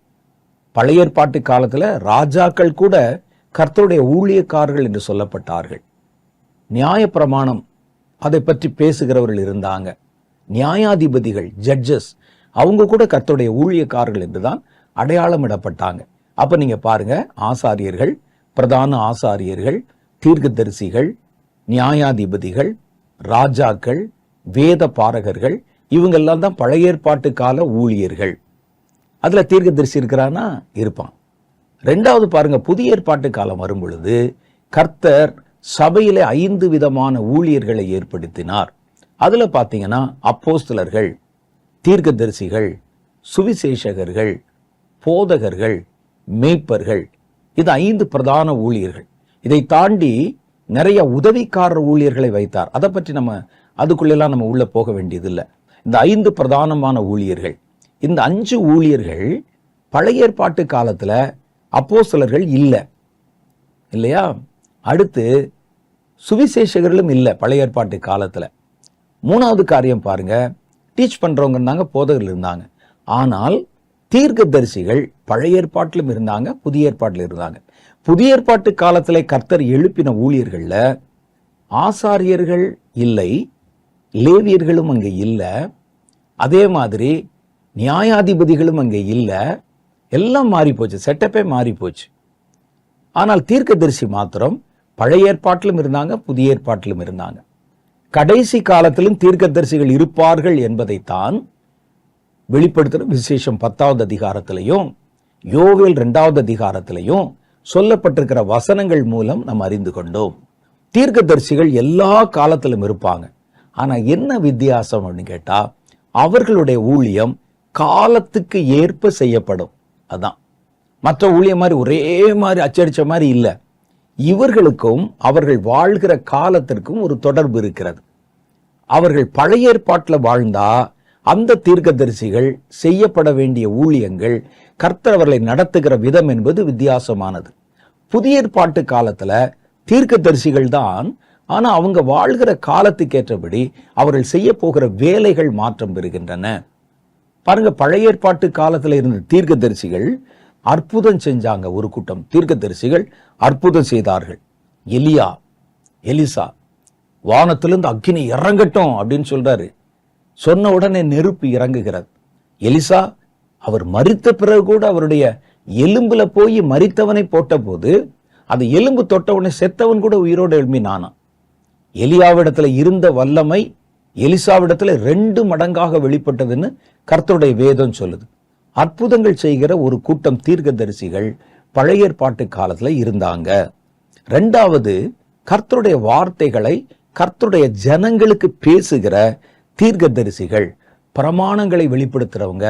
பழைய ஏற்பாட்டு காலத்துல ராஜாக்கள் கூட கர்த்தருடைய ஊழியக்காரர்கள் என்று சொல்லப்பட்டார்கள். நியாயப்பிரமாணம் அதை பற்றி பேசுகிறவர்கள் இருந்தாங்க. நியாயாதிபதிகள், ஜட்ஜஸ், அவங்க கூட கர்த்தருடைய ஊழியக்காரர்கள் என்றுதான் அடையாளமிடப்பட்டாங்க. அப்ப நீங்க பாருங்க, ஆசாரியர்கள், பிரதான ஆசாரியர்கள், தீர்க்கதரிசிகள், நியாயாதிபதிகள், ராஜாக்கள், வேத பாரகர்கள், இவங்கெல்லாம் தான் பழைய ஏற்பாட்டு கால ஊழியர்கள். அதுல தீர்க்கதரிசி இருக்கிறானா? இருப்பான். 2வது பாருங்க, புதிய ஏற்பாட்டு காலம் வரும் பொழுது கர்த்தர் சபையிலே 5 விதமான ஊழியர்களை ஏற்படுத்தினார். அதுல பாத்தீங்கன்னா அப்போஸ்தலர்கள், தீர்க்கதரிசிகள், சுவிசேஷகர்கள், போதகர்கள், மேய்ப்பர்கள், இது 5 பிரதான ஊழியர்கள். இதை தாண்டி நிறைய உதவிக்காரர் ஊழியர்களை வைத்தார். அதை பற்றி நம்ம அதுக்குள்ளெல்லாம் நம்ம உள்ள போக வேண்டியதில்லை. இந்த 5 பிரதானமான ஊழியர்கள், இந்த 5 ஊழியர்கள் பழைய ஏற்பாட்டு காலத்துல அப்போஸ்தலர்கள் இல்லையா? அடுத்து சுவிசேஷகர்களும் இல்லை பழைய ஏற்பாட்டு காலத்துல. 3வது காரியம் பாருங்க, டீச் பண்றவங்க இருந்தாங்க, போதகர்கள் இருந்தாங்க. ஆனால் தீர்க்கதரிசிகள் பழைய ஏற்பாட்டிலும் இருந்தாங்க, புதிய ஏற்பாட்டிலும் இருந்தாங்க. புதிய ஏற்பாட்டு காலத்துல கர்த்தர் எழுப்பின ஊழியர்கள்ல ஆசாரியர்கள் இல்லை, லேவியர்களும் அங்கே இல்லை, அதே மாதிரி நியாயாதிபதிகளும் அங்கே இல்லை. எல்லாம் மாறி போச்சு, செட்டப்பே மாறி போச்சு. ஆனால் தீர்க்கதரிசி மாத்திரம் பழைய ஏற்பாட்டிலும் இருந்தாங்க, புதிய ஏற்பாட்டிலும் இருந்தாங்க. கடைசி காலத்திலும் தீர்க்கதரிசிகள் இருப்பார்கள் என்பதைத்தான் வெளிப்படுத்துகிற விசேஷம் 10வது அதிகாரத்திலையும் யோவேல் 2வது அதிகாரத்திலையும் சொல்லப்பட்டிருக்கிற வசனங்கள் மூலம் நாம் அறிந்து கொண்டோம். தீர்க்கதரிசிகள் எல்லா காலத்திலும் இருப்பாங்க. ஆனா என்ன வித்தியாசம் அப்படின்னு கேட்டா, அவர்களுடைய ஊழியம் காலத்துக்கு ஏற்ப செய்யப்படும். அதான் மற்ற ஊழியம் மாதிரி ஒரே மாதிரி அச்சடிச்ச மாதிரி இல்லை. இவர்களுக்கும் அவர்கள் வாழ்கிற காலத்திற்கும் ஒரு தொடர்பு இருக்கிறது. அவர்கள் பழைய ஏற்பாட்டில் வாழ்ந்தா அந்த தீர்க்கதரிசிகள் செய்யப்பட வேண்டிய ஊழியங்கள், கர்த்தர் அவர்களை நடத்துகிற விதம் என்பது வித்தியாசமானது. புதிய ஏற்பாட்டு காலத்துல தீர்க்கதரிசிகள் தான், ஆனா அவங்க வாழ்கிற காலத்துக்கு ஏற்றபடி அவர்கள் செய்ய போகிற வேலைகள் மாற்றம் பெறுகின்றன. பாருங்க, பழைய ஏற்பாட்டு காலத்துல இருந்த தீர்க்கதரிசிகள் அற்புதம் செஞ்சாங்க. ஒரு கூட்டம் தீர்க்கதரிசிகள் அற்புதம் செய்தார்கள். எலியா, எலிசா வானத்திலிருந்து அக்கினி இறங்கட்டும் அப்படின்னு சொல்றாரு. சொன்ன உடனே நெருப்பு இறங்குகிறது. எலிசா அவர் மரித்த பிறகு கூட அவருடைய எலும்புல போய் மரித்தவனை போட்ட போது அது எலும்பு தொட்டவனை செத்தவன் கூட உயிரோடு எழும்பினானா. எலியாவிடத்துல இருந்த வல்லமை எலிசாவிடத்துல 2 மடங்காக வெளிப்பட்டதுன்னு கர்த்தருடைய வேதம் சொல்லுது. அற்புதங்கள் செய்கிற ஒரு கூட்டம் தீர்க்கதரிசிகள் பழைய ஏற்பாட்டு காலத்துல இருந்தாங்க. 2வது, கர்த்தருடைய வார்த்தைகளை கர்த்தருடைய ஜனங்களுக்கு பேசுகிற தீர்க்கதரிசிகள், பிரமாணங்களை வெளிப்படுத்துறவங்க,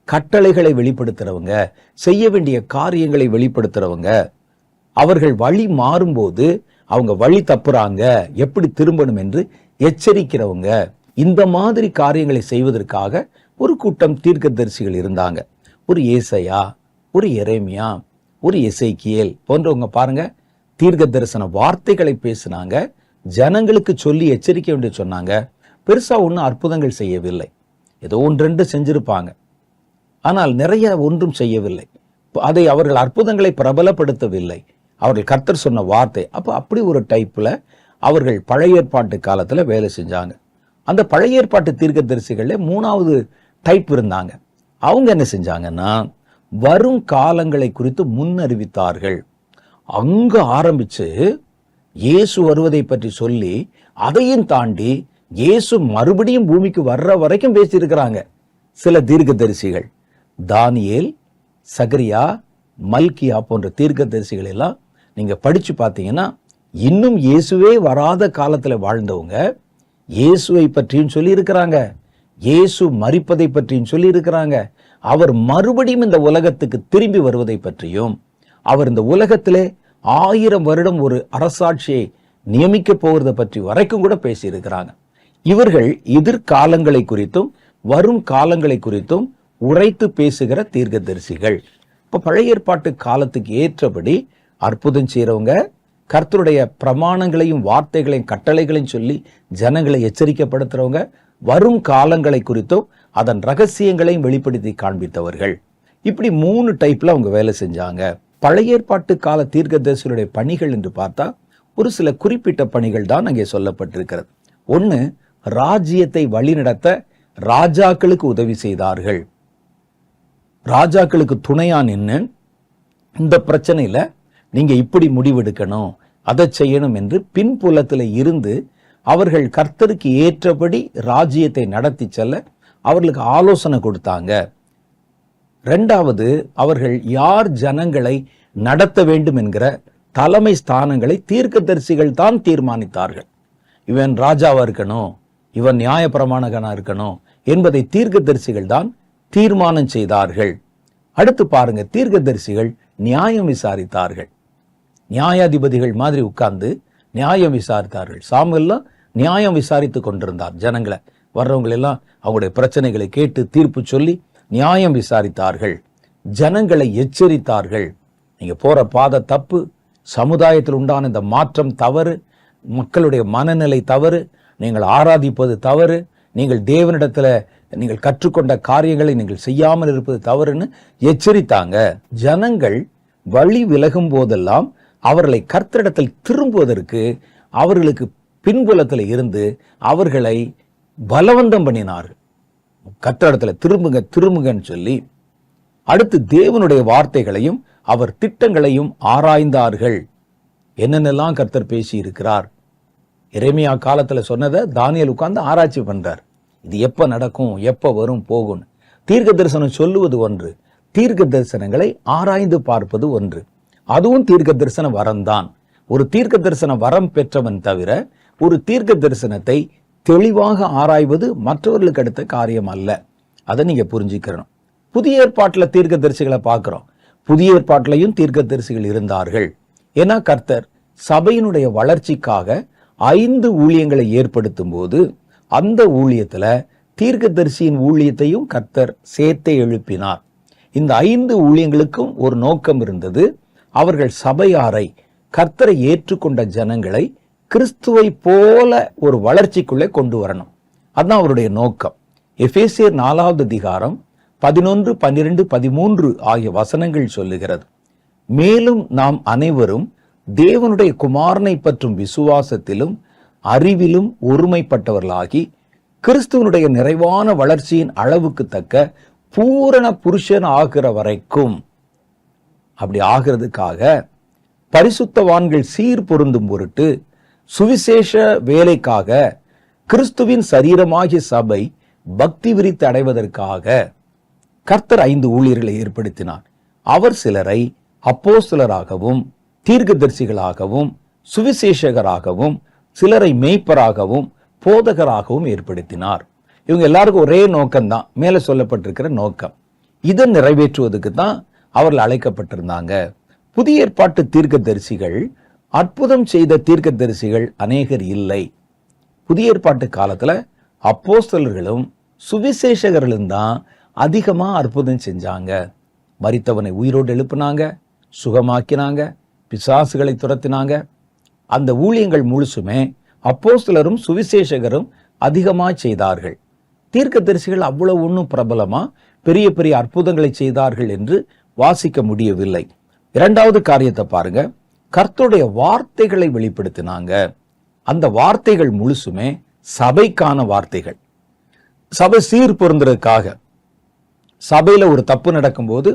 கட்டளைகளை வெளிப்படுத்துறவங்க, செய்ய வேண்டிய காரியங்களை வெளிப்படுத்துறவங்க. அவர்கள் வழி மாறும்போது அவங்க வழி தப்புறாங்க, எப்படி திரும்பணும் என்று எச்சரிக்கிறவங்க. இந்த மாதிரி காரியங்களை செய்வதற்காக ஒரு கூட்டம் தீர்க்கதரிசிகள் இருந்தாங்க. ஒரு ஏசாயா, ஒரு எரேமியா, ஒரு எசேக்கியேல் போன்றவங்க பாருங்க, தீர்க்க தரிசன வார்த்தைகளை பேசினாங்க, ஜனங்களுக்கு சொல்லி எச்சரிக்கை வேண்டிய சொன்னாங்க. பெருசா ஒன்றும் அற்புதங்கள் செய்யவில்லை, ஏதோ 1-2 செஞ்சிருப்பாங்க, ஆனால் நிறைய ஒன்றும் செய்யவில்லை. அதை அவர்கள் அற்புதங்களை பிரபலப்படுத்தவில்லை, அவர்கள் கர்த்தர் சொன்ன வார்த்தை. அப்படி ஒரு டைப்ல அவர்கள் பழைய ஏற்பாட்டு காலத்துல வேலை செஞ்சாங்க. அந்த பழைய ஏற்பாட்டு தீர்க்கதரிசிகள்ல 3வது டைப் இருந்தாங்க. அவங்க என்ன செஞ்சாங்கன்னா, வரும் காலங்களை குறித்து முன்னறிவித்தார்கள். அங்க ஆரம்பிச்சு இயேசு வருவதை பற்றி சொல்லி, அதையும் தாண்டி இயேசு மறுபடியும் பூமிக்கு வர்ற வரைக்கும் பேசியிருக்கிறாங்க சில தீர்க்கதரிசிகள். தானியேல், சகரியா, மல்கியா போன்ற தீர்க்கதரிசிகள் எல்லாம் நீங்க படிச்சு பார்த்தீங்கன்னா, இன்னும் இயேசுவே வராத காலத்துல வாழ்ந்தவங்க இயேசுவை பற்றியும் சொல்லி இருக்கிறாங்க, இயேசு மரிப்பதை பற்றியும் சொல்லி இருக்கிறாங்க, அவர் மறுபடியும் இந்த உலகத்துக்கு திரும்பி வருவதை பற்றியும், அவர் இந்த உலகத்திலே 1000 வருடம் ஒரு அரசாட்சியை நியமிக்க போகிறத பற்றி வரைக்கும் கூட பேசியிருக்கிறாங்க. இவர்கள் எதிர்காலங்களை குறித்தும் வரும் காலங்களை குறித்தும் உரைத்து பேசுகிற தீர்க்கதரிசிகள். இப்ப பழைய ஏற்பாட்டு காலத்துக்கு ஏற்றபடி அற்புதம் செய்யறவங்க, கர்த்தருடைய பிரமாணங்களையும் வார்த்தைகளையும் கட்டளைகளையும் சொல்லி ஜனங்களை எச்சரிக்கப்படுத்துறவங்க, வரும் காலங்களை குறித்தும் அதன் ரகசியங்களையும் வெளிப்படுத்தி காண்பித்தவர்கள். இப்படி 3 டைப்ல அவங்க வேலை செஞ்சாங்க. பழைய ஏற்பாட்டு கால தீர்க்கதரிசிகளுடைய பணிகள் என்று பார்த்தா ஒரு சில குறிப்பிட்ட பணிகள் தான் அங்கே சொல்லப்பட்டிருக்கிறது. 1, ராஜ்யத்தை வழிநடத்த ராஜாக்களுக்கு உதவி செய்தார்கள். ராஜாக்களுக்கு துணையா நின்று இந்த பிரச்சனையில நீங்க இப்படி முடிவெடுக்கணும், அதை செய்யணும் என்று பின்புலத்தில் இருந்து அவர்கள் கர்த்தருக்கு ஏற்றபடி ராஜ்யத்தை நடத்தி செல்ல அவர்களுக்கு ஆலோசனை கொடுத்தாங்க. 2வது, அவர்கள் யார் ஜனங்களை நடத்த வேண்டும் என்கிற தலைமை ஸ்தானங்களை தீர்க்கதரிசிகள் தான் தீர்மானித்தார்கள். இவன் ராஜாவா இருக்கணும், இவன் நியாய பிரமாணகனா இருக்கணும் என்பதை தீர்க்கதரிசிகள் தான் தீர்மானம் செய்தார்கள். அடுத்து பாருங்க, தீர்க்கதரிசிகள் நியாயம் விசாரித்தார்கள். நியாயாதிபதிகள் மாதிரி உட்கார்ந்து நியாயம் விசாரித்தார்கள். சாமுவேல்லாம் நியாயம் விசாரித்து கொண்டிருந்தார். ஜனங்களை வர்றவங்களெல்லாம் அவங்களுடைய பிரச்சனைகளை கேட்டு தீர்ப்பு சொல்லி நியாயம் விசாரித்தார்கள். ஜனங்களை எச்சரித்தார்கள். நீங்க போற பாதை தப்பு, சமுதாயத்தில் உண்டான இந்த மாற்றம் தவறு, மக்களுடைய மனநிலை தவறு, நீங்கள் ஆராதிப்பது தவறு, நீங்கள் தேவனிடத்துல நீங்கள் கற்றுக்கொண்ட காரியங்களை நீங்கள் செய்யாமல் இருப்பது தவறுன்னு எச்சரித்தாங்க. ஜனங்கள் வழி விலகும் போதெல்லாம் அவர்களை கர்த்தரிடத்தில் திரும்புவதற்கு அவர்களுக்கு பின்புலத்தில் இருந்து அவர்களை பலவந்தம் பண்ணினார்கள். கர்த்தரிடத்துல திரும்புங்க திரும்புங்கன்னு சொல்லி. அடுத்து தேவனுடைய வார்த்தைகளையும் அவர் திட்டங்களையும் ஆராய்ந்தார்கள். என்னென்னலாம் கர்த்தர் பேசி இருக்கிறார், எரேமியா காலத்துல சொன்னதை தானியேல் உட்கார்ந்து ஆராய்ச்சி பண்றார். இது எப்ப நடக்கும், எப்ப வரும் போகும். தீர்க்க தரிசனம் சொல்லுவது ஒன்று, தீர்க்க தரிசனங்களை ஆராய்ந்து பார்ப்பது ஒன்று. அதுவும் தீர்க்க தரிசன வரம் தான். ஒரு தீர்க்க தரிசன வரம் பெற்றவன் தவிர ஒரு தீர்க்க தரிசனத்தை தெளிவாக ஆராய்வது மற்றவர்களுக்கு அடுத்த காரியம் அல்ல. அதை நீங்க புரிஞ்சுக்கணும். புதிய ஏற்பாட்டில் தீர்க்க தரிசிகளை பார்க்கிறோம். புதிய ஏற்பாட்டிலையும் தீர்க்க தரிசிகள் இருந்தார்கள். ஏன்னா கர்த்தர் சபையினுடைய வளர்ச்சிக்காக 5 ஊழியங்களை ஏற்படுத்தும் போது அந்த ஊழியத்துல தீர்க்கதரிசியின் ஊழியத்தையும் கர்த்தர் சேர்த்தே எழுப்பினார். இந்த 5 ஊழியங்களுக்கும் ஒரு நோக்கம் இருந்தது. அவர்கள் சபையாரை, கர்த்தரை ஏற்றுக்கொண்ட ஜனங்களை கிறிஸ்துவை போல ஒரு வளர்ச்சிக்குள்ளே கொண்டு வரணும். அதுதான் அவருடைய நோக்கம். எபேசியர் 4வது அதிகாரம் 11, 12, 13 ஆகிய வசனங்கள் சொல்லுகிறது. மேலும் நாம் அனைவரும் தேவனுடைய குமாரனை பற்றும் விசுவாசத்திலும் அறிவிலும் ஒருமைப்பட்டவர்களாகி கிறிஸ்துவனுடைய நிறைவான வளர்ச்சியின் அளவுக்கு தக்க பூரண புருஷன் ஆகிற வரைக்கும், அப்படி ஆகிறதுக்காக பரிசுத்தவான்கள் சீர் பொருந்தும் பொருட்டு சுவிசேஷ வேலைக்காக கிறிஸ்துவின் சரீரமாகிய சபை பக்தி விரித்து அடைவதற்காக கர்த்தர் 5 ஊழியர்களை ஏற்படுத்தினார். அவர் சிலரை அப்போஸ்தலராகவும் தீர்க்கதரிசிகளாகவும் சுவிசேஷகராகவும் சிலரை மேய்ப்பராகவும் போதகராகவும் ஏற்படுத்தினார். இவங்க எல்லாருக்கும் ஒரே நோக்கம்தான், மேல சொல்லப்பட்டிருக்கிற நோக்கம். இதை நிறைவேற்றுவதற்கு தான் அவர்கள் அழைக்கப்பட்டிருந்தாங்க. புதிய ஏற்பாட்டு தீர்க்கதரிசிகள், அற்புதம் செய்த தீர்க்கதரிசிகள் அநேகர் இல்லை. புதிய ஏற்பாட்டு காலத்துல அப்போஸ்தலர்களும் சுவிசேஷகர்களும் தான் அதிகமா அற்புதம் செஞ்சாங்க. மரித்தவனை உயிரோடு எழுப்பினாங்க, சுகமாக்கினாங்க, பிசாசுகளை துரத்தினாங்க. அந்த ஊழியங்கள் முழுசுமே அப்போஸ்தலரும் சுவிசேஷகரும் அதிகமா செய்தார்கள். தீர்க்கதரிசிகள் அவ்வளவு ஒன்றும் பிரபலமா பெரிய பெரிய அற்புதங்களை செய்தார்கள் என்று வாசிக்க முடியவில்லை. இரண்டாவது காரியத்தை பாருங்க, கர்த்தருடைய வார்த்தைகளை வெளிப்படுத்தினாங்க. அந்த வார்த்தைகள் முழுசுமே சபைக்கான வார்த்தைகள். சபை சீர் பொருந்துறதுக்காக. சபையில ஒரு தப்பு நடக்கும்போது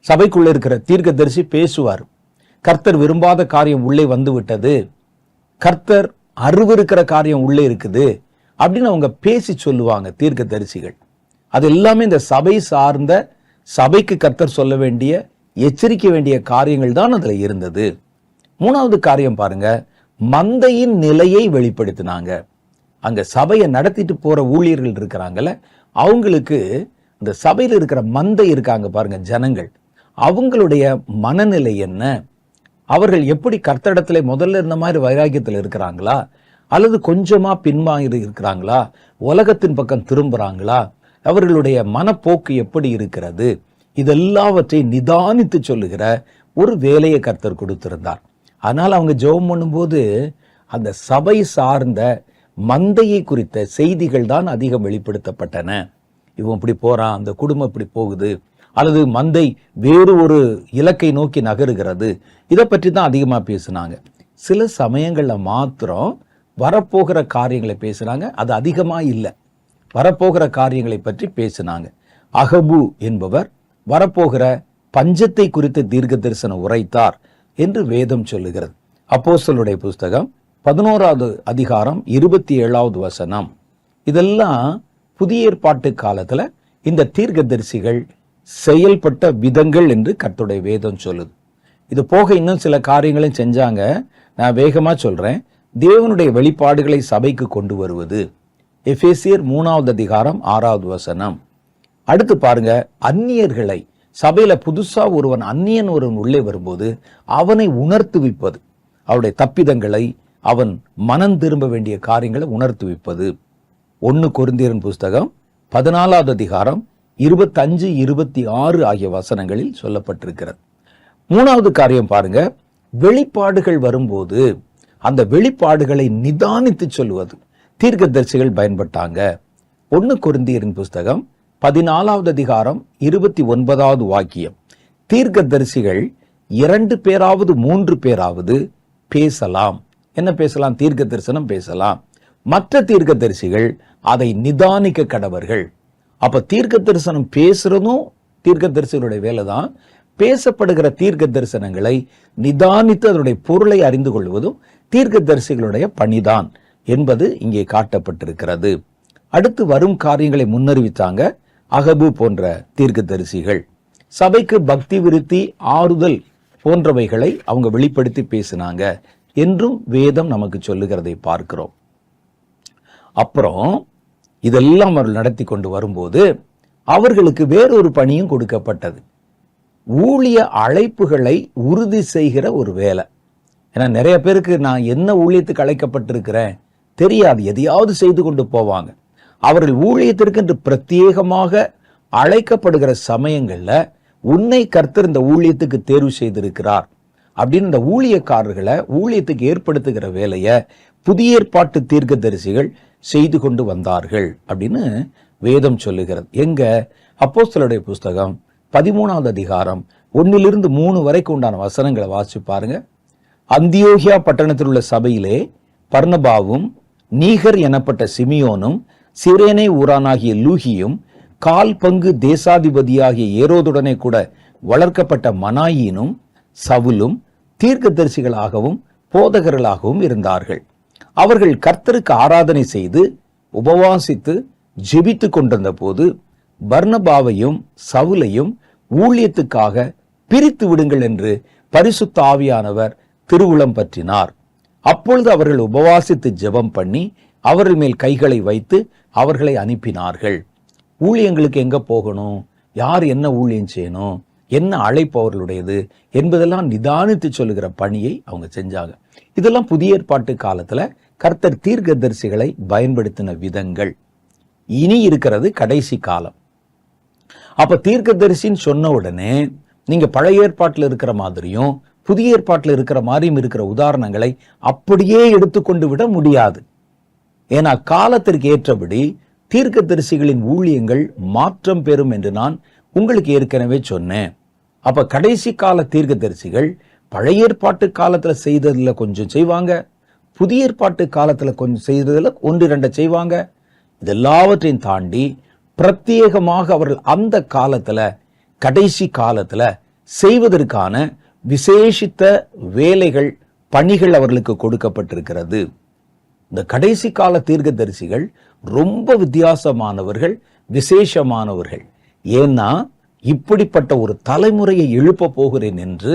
சபைக்குள்ள இருக்கிற தீர்க்கதரிசி பேசுவார். கர்த்தர் விரும்பாத காரியம் உள்ளே வந்து விட்டது, கர்த்தர் அருவருக்கிற காரியம் உள்ளே இருக்குது அப்படின்னு அவங்க பேசி சொல்லுவாங்க தீர்க்கதரிசிகள். அது எல்லாமே இந்த சபை சார்ந்த, சபைக்கு கர்த்தர் சொல்ல வேண்டிய, எச்சரிக்க வேண்டிய காரியங்கள் தான் அதுல இருந்தது. மூணாவது காரியம் பாருங்க, மந்தையின் நிலையை வெளிப்படுத்தினாங்க. அங்க சபையை நடத்திட்டு போற ஊழியர்கள் இருக்கிறாங்கல்ல, அவங்களுக்கு இந்த சபையில் இருக்கிற மந்தை இருக்காங்க பாருங்க, ஜனங்கள், அவங்களுடைய மனநிலை என்ன, அவர்கள் எப்படி கர்த்தரிடத்துல முதல்ல இருந்த மாதிரி வைராக்கியத்தில் இருக்கிறாங்களா, அல்லது கொஞ்சமா பின்வாங்கி இருக்கிறாங்களா, உலகத்தின் பக்கம் திரும்புறாங்களா, அவர்களுடைய மனப்போக்கு எப்படி இருக்கிறது, இதெல்லாவற்றை நிதானித்து சொல்லுகிற ஒரு வேலையை கர்த்தர் கொடுத்திருந்தார். ஆனால் அவங்க ஜெபம் பண்ணும்போது அந்த சபை சார்ந்த மந்தையை குறித்த செய்திகள் தான் அதிகம் வெளிப்படுத்தப்பட்டன. இவன் இப்படி போறான், அந்த குடும்பம் இப்படி போகுது, அல்லது மந்தை வேறு ஒரு இலக்கை நோக்கி நகருகிறது, இதை பற்றி தான் அதிகமா பேசினாங்க. சில சமயங்கள்ல மாத்திரம் வரப்போகிற காரியங்களை பேசுனாங்க, அது அதிகமா இல்லை. வரப்போகிற காரியங்களை பற்றி பேசினாங்க. அகபு என்பவர் வரப்போகிற பஞ்சத்தை குறித்து தீர்க்க தரிசனம் உரைத்தார் என்று வேதம் சொல்லுகிறது. அப்போஸ்தலருடைய புஸ்தகம் 11வது அதிகாரம் 27வது வசனம். இதெல்லாம் புதிய ஏற்பாட்டு காலத்துல இந்த தீர்க்கதரிசிகள் செயல்பட்ட விதங்கள் என்று கர்த்தருடைய வேதம் சொல்லுது. இது போக இன்னும் சில காரியங்களையும் செஞ்சாங்க. நான் வேகமா சொல்றேன். தேவனுடைய வெளிப்பாடுகளை சபைக்கு கொண்டு வருவது, எபேசியர் 3வது அதிகாரம் 6வது வசனம். அடுத்து பாருங்க, அந்நியர்களை, சபையில புதுசா ஒருவன் அந்நியன் ஒருவன் உள்ளே வரும்போது அவனை உணர்த்துவிப்பது, அவருடைய தப்பிதங்களை, அவன் மனம் திரும்ப வேண்டிய காரியங்களை உணர்த்துவிப்பது. 1 கொரிந்தியரின் புஸ்தகம் 14வது அதிகாரம் 25, 26 ஆகிய வசனங்களில் சொல்லப்பட்டிருக்கிறது. 3வது காரியம் பாருங்க, வெளிப்பாடுகள் வரும்போது அந்த வெளிப்பாடுகளை நிதானித்து சொல்லுவது தீர்க்கதரிசிகள் பயன்பட்டாங்க. 1 கொரிந்தியரின் புஸ்தகம் 14வது அதிகாரம் 29வது வாக்கியம். தீர்க்கதரிசிகள் 2 பேராவது 3 பேராவது பேசலாம். என்ன பேசலாம்? தீர்க்க தரிசனம் பேசலாம். மற்ற தீர்க்கதரிசிகள் அதை நிதானிக்க கடவர்கள். அப்ப தீர்க்க தரிசனம் பேசுறதும் தீர்க்கதரிசிகளுடைய வேலை தான். பேசப்படுகிற தீர்க்க தரிசனங்களை நிதானித்து அதனுடைய பொருளை அறிந்து கொள்வதும் தீர்க்கதரிசிகளுடைய பணிதான் என்பது இங்கே காட்டப்பட்டிருக்கிறது. அடுத்து வரும் காரியங்களை முன்னறிவித்தாங்க அகபு போன்ற தீர்க்கதரிசிகள். சபைக்கு பக்தி விருத்தி, ஆறுதல் போன்றவைகளை அவங்க வெளிப்படுத்தி பேசினாங்க என்றும் வேதம் நமக்கு சொல்லுகிறதை பார்க்கிறோம். அப்புறம் இதெல்லாம் அவர்கள் நடத்தி கொண்டு வரும்போது அவர்களுக்கு வேறொரு பணியும் கொடுக்கப்பட்டது. ஊழிய அழைப்புகளை உறுதி செய்கிற ஒரு வேலை. ஏன்னா நிறைய பேருக்கு நான் என்ன ஊழியத்துக்கு அழைக்கப்பட்டிருக்கிறேன் தெரியாது, எதையாவது செய்து கொண்டு போவாங்க. அவர்கள் ஊழியத்திற்கு என்று பிரத்யேகமாக அழைக்கப்படுகிற சமயங்கள்ல உன்னை கர்த்தர் இந்த ஊழியத்துக்கு தேர்வு செய்திருக்கிறார் அப்படின்னு இந்த ஊழியக்காரர்களை ஊழியத்துக்கு ஏற்படுத்துகிற வேலையை புதிய ஏற்பாட்டு தீர்க்கதரிசிகள் செய்து கொண்டு வந்தார்கள் அப்படின்னு வேதம் சொல்லுகிறது. எங்க? அப்போஸ்தலருடைய புஸ்தகம் 13வது அதிகாரம் 1 - 3 வரைக்கும் உண்டான வசனங்களை வாசிச்சு பாருங்க. அந்தியோகியா பட்டணத்தில் உள்ள சபையிலே பர்னபாவும் நீகர் எனப்பட்ட சிமியோனும் சிரேனே ஊரானாகிய லூகியும் கால் பங்கு தேசாதிபதியாகிய ஏரோதுடனே கூட வளர்க்கப்பட்ட மனாயினும் சவுலும் தீர்க்கதரிசிகளாகவும் போதகர்களாகவும் இருந்தார்கள். அவர்கள் கர்த்தருக்கு ஆராதனை செய்து உபவாசித்து ஜெபித்து கொண்டிருந்த போது பர்னபாவையும் சவுலையும் ஊழியத்துக்காக பிரித்து விடுங்கள் என்று பரிசுத்த ஆவியானவர் திருவுளம் பற்றினார். அப்பொழுது அவர்கள் உபவாசித்து ஜெபம் பண்ணி அவர்கள் மேல் கைகளை வைத்து அவர்களை அனுப்பினார்கள். ஊழியங்களுக்கு எங்க போகணும், யார் என்ன ஊழியம் செய்யணும், என்ன அழைப்பு அவர்களுடையது என்பதெல்லாம் நிதானித்து சொல்லுகிற பணியை அவங்க செஞ்சாங்க. இதெல்லாம் புதிய ஏற்பாட்டு காலத்துல கர்த்தர் தீர்க்கதரிசிகளை பயன்படுத்தின விதங்கள். இனி இருக்கிறது கடைசி காலம். அப்ப தீர்க்கதரிசின்னு சொன்ன உடனே நீங்க பழைய ஏற்பாட்டில் இருக்கிற மாதிரியும் புதிய ஏற்பாட்டில் இருக்கிற மாதிரியும் இருக்கிற உதாரணங்களை அப்படியே எடுத்துக்கொண்டு விட முடியாது. ஏன்னா காலத்திற்கு ஏற்றபடி தீர்க்கதரிசிகளின் ஊழியங்கள் மாற்றம் பெறும் என்று நான் உங்களுக்கு ஏற்கனவே சொன்னேன். அப்ப கடைசி கால தீர்க்கதரிசிகள் பழைய ஏற்பாட்டு காலத்துல செய்ததுல கொஞ்சம் செய்வாங்க, புதிய ஏற்பாட்டு காலத்துல கொஞ்சம் செய்ததுல 1-2 செய்வாங்க. இதெல்லாவற்றையும் தாண்டி பிரத்யேகமாக அவர்கள் அந்த காலத்துல கடைசி காலத்துல செய்வதற்கான விசேஷித்த வேலைகள் பணிகள் அவர்களுக்கு கொடுக்கப்பட்டிருக்கிறது. இந்த கடைசி கால தீர்க்கதரிசிகள் ரொம்ப வித்தியாசமானவர்கள், விசேஷமானவர்கள். ஏன்னா இப்படிப்பட்ட ஒரு தலைமுறையை எழுப்ப போகிறேன் என்று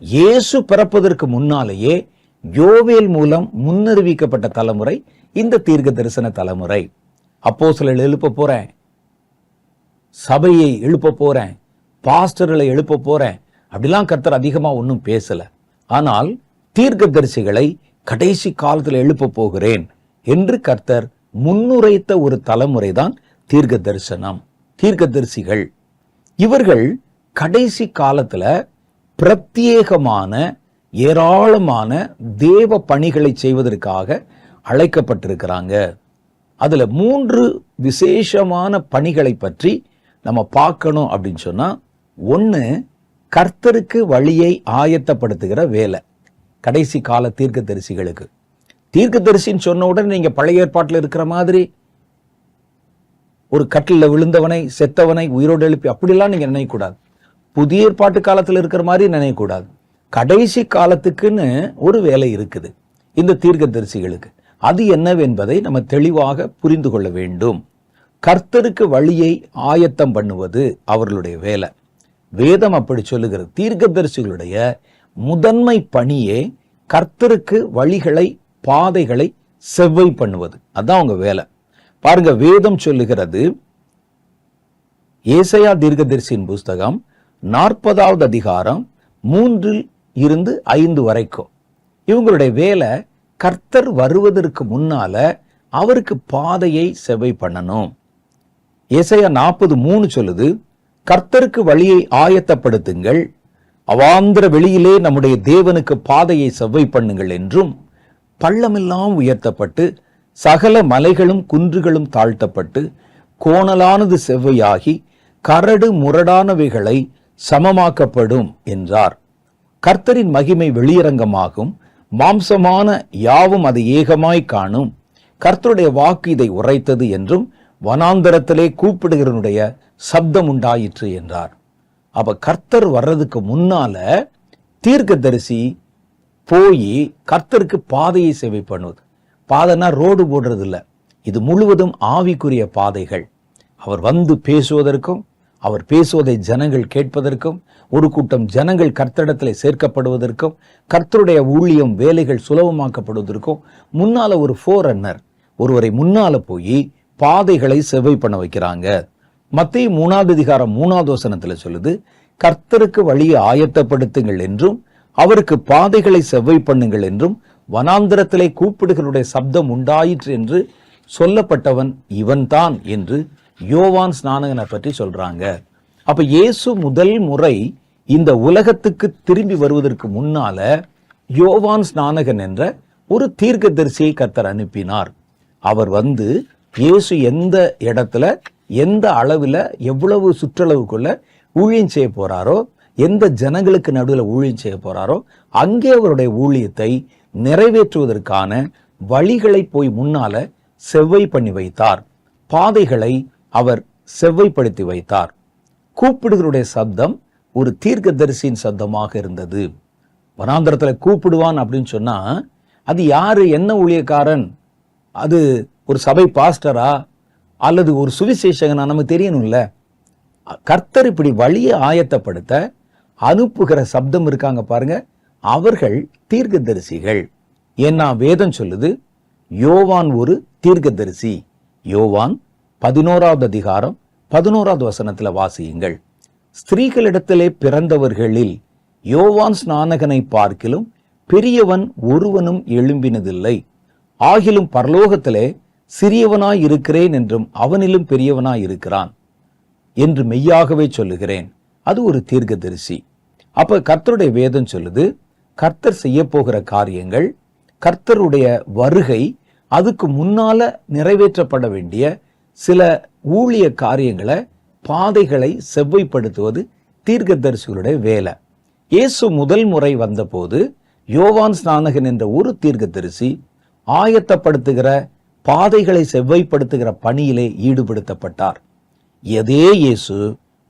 இயேசு பிறப்பதற்கு முன்னாலேயே யோவேல் மூலம் முன்னறிவிக்கப்பட்ட தலைமுறை இந்த தீர்க்க தரிசன தலைமுறை. அப்போஸ்தலர்களை எழுப்ப போறேன், சபையை எழுப்ப போறேன், பாஸ்டர்களை எழுப்ப போறேன் அப்படிலாம் கர்த்தர் அதிகமா ஒன்றும் பேசல. ஆனால் தீர்க்கதரிசிகளை கடைசி காலத்தில் எழுப்ப போகிறேன் என்று கர்த்தர் முன்னுரைத்த ஒரு தலைமுறை தான் தீர்க்க தரிசனம், தீர்க்கதரிசிகள். இவர்கள் கடைசி காலத்துல பிரத்யேகமான ஏராளமான தேவ பணிகளை செய்வதற்காக அழைக்கப்பட்டிருக்கிறாங்க. அதுல 3 விசேஷமான பணிகளை பற்றி நம்ம பார்க்கணும் அப்படின்னு சொன்னா, 1 கர்த்தருக்கு வழியை ஆயத்தப்படுத்துகிற வேலை. கடைசி கால தீர்க்கதரிசிகளுக்கு தீர்க்கதரிசின்னு சொன்ன உடனே நீங்க பழைய ஏற்பாட்டில் இருக்கிற மாதிரி ஒரு கட்டில விழுந்தவனை செத்தவனை உயிரோடு எழுப்பி அப்படிலாம் நீங்க நினைக்கக்கூடாது. புதிய ஏற்பாட்டு காலத்தில் இருக்கிற மாதிரி நினைக்கக்கூடாது. கடைசி காலத்துக்குன்னு ஒரு வேலை இருக்குது இந்த தீர்க்கதரிசிகளுக்கு. அது என்னவென்பதை நம்ம தெளிவாக புரிந்து கொள்ள வேண்டும். கர்த்தருக்கு வழியை ஆயத்தம் பண்ணுவது அவர்களுடைய வேலை. வேதம் அப்படி சொல்லுகிறது. தீர்க்கதரிசிகளுடைய முதன்மை பணியே கர்த்தருக்கு வழிகளை, பாதைகளை செவ்வை பண்ணுவது. அதான் அவங்க வேலை. பாருங்க, வேதம் சொல்லுகிறது, ஏசாயா தீர்க்கதரிசியின் புஸ்தகம் 40வது அதிகாரம் 3-5 வரைக்கும் இவங்களுடைய வேலை கர்த்தர் வருவதற்கு முன்னால அவருக்கு பாதையை செவ்வை பண்ணணும். ஏசாயா 40:3 சொல்லுது, கர்த்தருக்கு வழியை ஆயத்தப்படுத்துங்கள், அவாந்திர வெளியிலே நம்முடைய தேவனுக்கு பாதையை செவ்வை பண்ணுங்கள் என்றும், பள்ளமெல்லாம் உயர்த்தப்பட்டு சகல மலைகளும் குன்றுகளும் தாழ்த்தப்பட்டு கோணலானது செவ்வையாகி கரடு முரடானவைகளை சமமாக்கப்படும் என்றார். கர்த்தரின் மகிமை வெளியரங்கமாகும், மாம்சமான யாவும் அதை ஏகமாய் காணும். கர்த்தருடைய வாக்கு இதை உரைத்தது என்றும், வனாந்தரத்திலே கூப்பிடுகிறனுடைய சப்தம் உண்டாயிற்று என்றார். அப்ப கர்த்தர் வர்றதுக்கு முன்னால தீர்க்கதரிசி போய் கர்த்தருக்கு பாதையை சேவை பண்ணுவது. பாதைனா ரோடு போடுறது இல்லை, இது முழுவதும் ஆவிக்குரிய பாதைகள். அவர் வந்து பேசுவதற்கும், அவர் பேசுவதை ஜனங்கள் கேட்பதற்கும், ஒரு கூட்டம் ஜனங்கள் கர்த்தரிடத்திலே சேர்க்கப்படுவதற்கும், கர்த்தருடைய ஊழியம் வேலைகள் சுலபமாக்கப்படுவதற்கும் முன்னால ஒரு ஃபோரன்னர், ஒருவரை முன்னால போய் பாதைகளை செவ்வை பண்ண வைக்கிறாங்க. மத்தேயு 3வது அதிகாரம் 3வது வசனத்துல சொல்லுது, கர்த்தருக்கு வழியை ஆயத்தப்படுத்துங்கள் என்றும் அவருக்கு பாதைகளை செவ்வை பண்ணுங்கள் என்றும் வனாந்திரத்திலே கூப்பிடுகளுடைய சப்தம் உண்டாயிற்று என்று சொல்லப்பட்டவன் இவன்தான் என்று யோவான் ஸ்நானகனை பற்றி சொல்றாங்க. அப்ப இயேசு முதல் முறை இந்த உலகத்துக்கு திரும்பி வருவதற்கு முன்னால யோவான் ஸ்நானகன் என்ற ஒரு தீர்க்கதரிசியை கர்த்தர் அனுப்பினார். அவர் வந்து இயேசு எந்த இடத்துல, எந்த அளவுல, எவ்வளவு சுற்றளவுக்குள்ள ஊழியம் செய்ய போறாரோ, எந்த ஜனங்களுக்கு நடுவில் ஊழியம் செய்ய போறாரோ அங்கே அவருடைய ஊழியத்தை நிறைவேற்றுவதற்கான வழிகளை போய் முன்னால செவ்வை பண்ணி வைத்தார். பாதைகளை அவர் செவ்வைப்படுத்தி வைத்தார். கூப்பிடுகளுடைய சப்தம் ஒரு தீர்க்கதரிசியின் சப்தமாக இருந்தது. வனாந்தரத்துல கூப்பிடுவான் அப்படின்னு சொன்னா அது யாரு, என்ன ஊழியக்காரன், அது ஒரு சபை பாஸ்டரா அல்லது ஒரு சுவிசேஷகனா நமக்கு தெரியணும்ல. கர்த்தர் இப்படி வழியை ஆயத்தப்படுத்த அனுப்புகிற சப்தம் இருக்காங்க பாருங்க, அவர்கள் தீர்க்கதரிசிகள். ஏன்னா வேதம் சொல்லுது யோவான் ஒரு தீர்க்கதரிசி. யோவான் 11வது அதிகாரம் 11வது வசனத்துல வாசியுங்கள். ஸ்திரீகளிடத்திலே பிறந்தவர்களில் யோவான் ஸ்நானகனை பார்க்கிலும் பெரியவன் ஒருவனும் எழும்பினதில்லை. ஆகிலும் பரலோகத்திலே சிறியவனாய் இருக்கிறேன் என்றும் அவனிலும் பெரியவனாய் இருக்கிறான் என்று மெய்யாகவே சொல்லுகிறேன். அது ஒரு தீர்க்கதரிசி. அப்ப கர்த்தருடைய வேதம் சொல்லுது கர்த்தர் செய்ய போகிற காரியங்கள், கர்த்தருடைய வருகை, அதுக்கு முன்னால நிறைவேற்றப்பட வேண்டிய சில ஊழிய காரியங்களை, பாதைகளை செவ்வைப்படுத்துவது தீர்க்கதரிசிகளுடைய வேலை. இயேசு முதல் முறை வந்தபோது யோவான் ஸ்நானகன் என்ற ஒரு தீர்க்கதரிசி ஆயத்தப்படுத்துகிற பாதைகளை செவ்வைப்படுத்துகிற பணியிலே ஈடுபடுத்தப்பட்டார். அதே இயேசு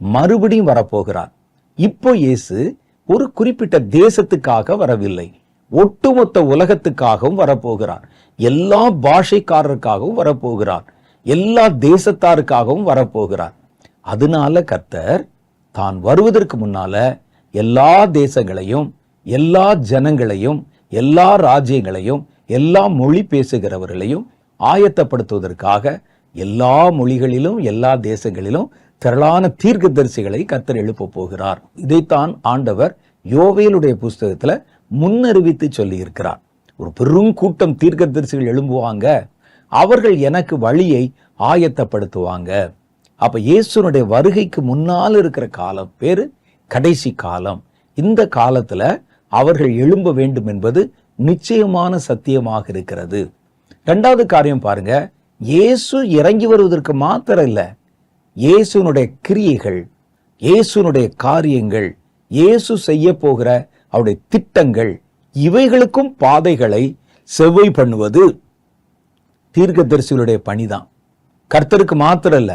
மறுபடியும் வரப்போகிறார். இப்போ இயேசு ஒரு குறிப்பிட்ட தேசத்துக்காக வரவில்லை, ஒட்டுமொத்த உலகத்துக்காகவும் வரப்போகிறார். எல்லா பாஷைக்காரருக்காகவும் வரப்போகிறார், எல்லா தேசத்தாருக்காகவும் வரப்போகிறார். அதனால கர்த்தர் தான் வருவதற்கு முன்னால எல்லா தேசங்களையும், எல்லா ஜனங்களையும், எல்லா ராஜ்யங்களையும், எல்லா மொழி பேசுகிறவர்களையும் ஆயத்தப்படுத்துவதற்காக எல்லா மொழிகளிலும் எல்லா தேசங்களிலும் திரளான தீர்க்கதரிசிகளை கர்த்தர் எழுப்ப போகிறார். இதைத்தான் ஆண்டவர் யோவேலுடைய புஸ்தகத்துல முன்னறிவித்து சொல்லி இருக்கிறார். ஒரு பெரும் கூட்டம் தீர்க்கதரிசிகள் எழும்புவாங்க, அவர்கள் எனக்கு வழியை ஆயத்தப்படுத்துவாங்க. அப்ப இயேசுனுடைய வருகைக்கு முன்னால் இருக்கிற காலம் பேரு கடைசி காலம். இந்த காலத்துல அவர்கள் எழும்ப வேண்டும் என்பது நிச்சயமான சத்தியமாக இருக்கிறது. இரண்டாவது காரியம் பாருங்க, இயேசு இறங்கி வருவதற்கு மாத்திரம் இல்ல, இயேசுனுடைய கிரியைகள், இயேசுனுடைய காரியங்கள், இயேசு செய்ய போகிற அவருடைய திட்டங்கள், இவைகளுக்கும் பாதைகளை செவ்வை பண்ணுவது தீர்க்கதரிசிகளுடைய பணிதான். கர்த்தருக்கு மாத்திரம் இல்ல,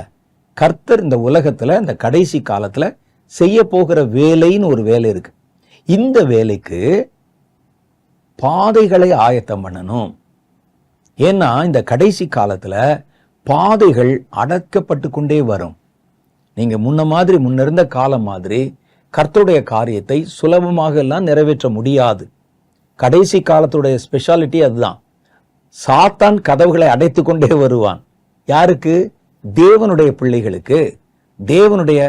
கர்த்தர் இந்த உலகத்துல இந்த கடைசி காலத்துல செய்ய போகிற வேலைன்னு ஒரு வேலை இருக்கு. இந்த வேலைக்கு பாதைகளை ஆயத்தம் பண்ணணும். ஏன்னா இந்த கடைசி காலத்துல பாதைகள் அடக்கப்பட்டு கொண்டே வரும். நீங்க முன்ன இருந்த காலம் மாதிரி கர்த்தருடைய காரியத்தை சுலபமாக எல்லாம் நிறைவேற்ற முடியாது. கடைசி காலத்துடைய ஸ்பெஷாலிட்டி அதுதான். சாத்தான் கதவுகளை அடைத்து கொண்டே வருவான். யாருக்கு? தேவனுடைய பிள்ளைகளுக்கு, தேவனுடைய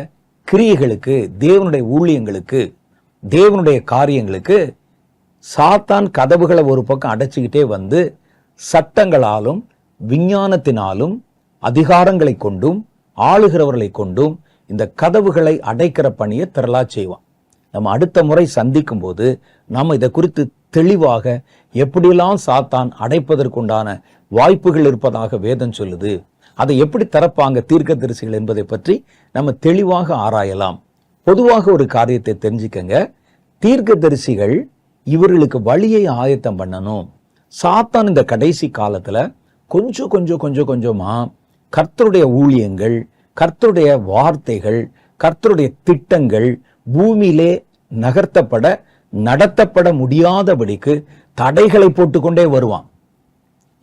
கிரியைகளுக்கு, தேவனுடைய ஊழியங்களுக்கு, தேவனுடைய காரியங்களுக்கு சாத்தான் கதவுகளை ஒரு பக்கம் அடைச்சுக்கிட்டே வந்து சட்டங்களாலும் விஞ்ஞானத்தினாலும் அதிகாரங்களை கொண்டும் ஆளுகிறவர்களை கொண்டும் இந்த கதவுகளை அடைக்கிற பணியை திரளா செய்வான். நம்ம அடுத்த முறை சந்திக்கும் போது நம்ம இதை குறித்து தெளிவாக எப்படியெல்லாம் சாத்தான் அடைப்பதற்குண்டான வாய்ப்புகள் இருப்பதாக வேதம் சொல்லுது, அதை எப்படி திறப்பாங்க தீர்க்கதரிசிகள் என்பதை பற்றி நம்ம தெளிவாக ஆராயலாம். பொதுவாக ஒரு காரியத்தை தெரிஞ்சுக்கங்க, தீர்க்கதரிசிகள் இவர்களுக்கு வழியை ஆயத்தம் பண்ணணும். சாத்தான் இந்த கடைசி காலத்துல கொஞ்சமா கர்த்தருடைய ஊழியங்கள், கர்த்தருடைய வார்த்தைகள், கர்த்தருடைய திட்டங்கள் பூமியிலே நகர்த்தப்பட நடத்தப்பட முடியாதபடிக்கு தடைகளை போட்டுக்கொண்டே வருவான்.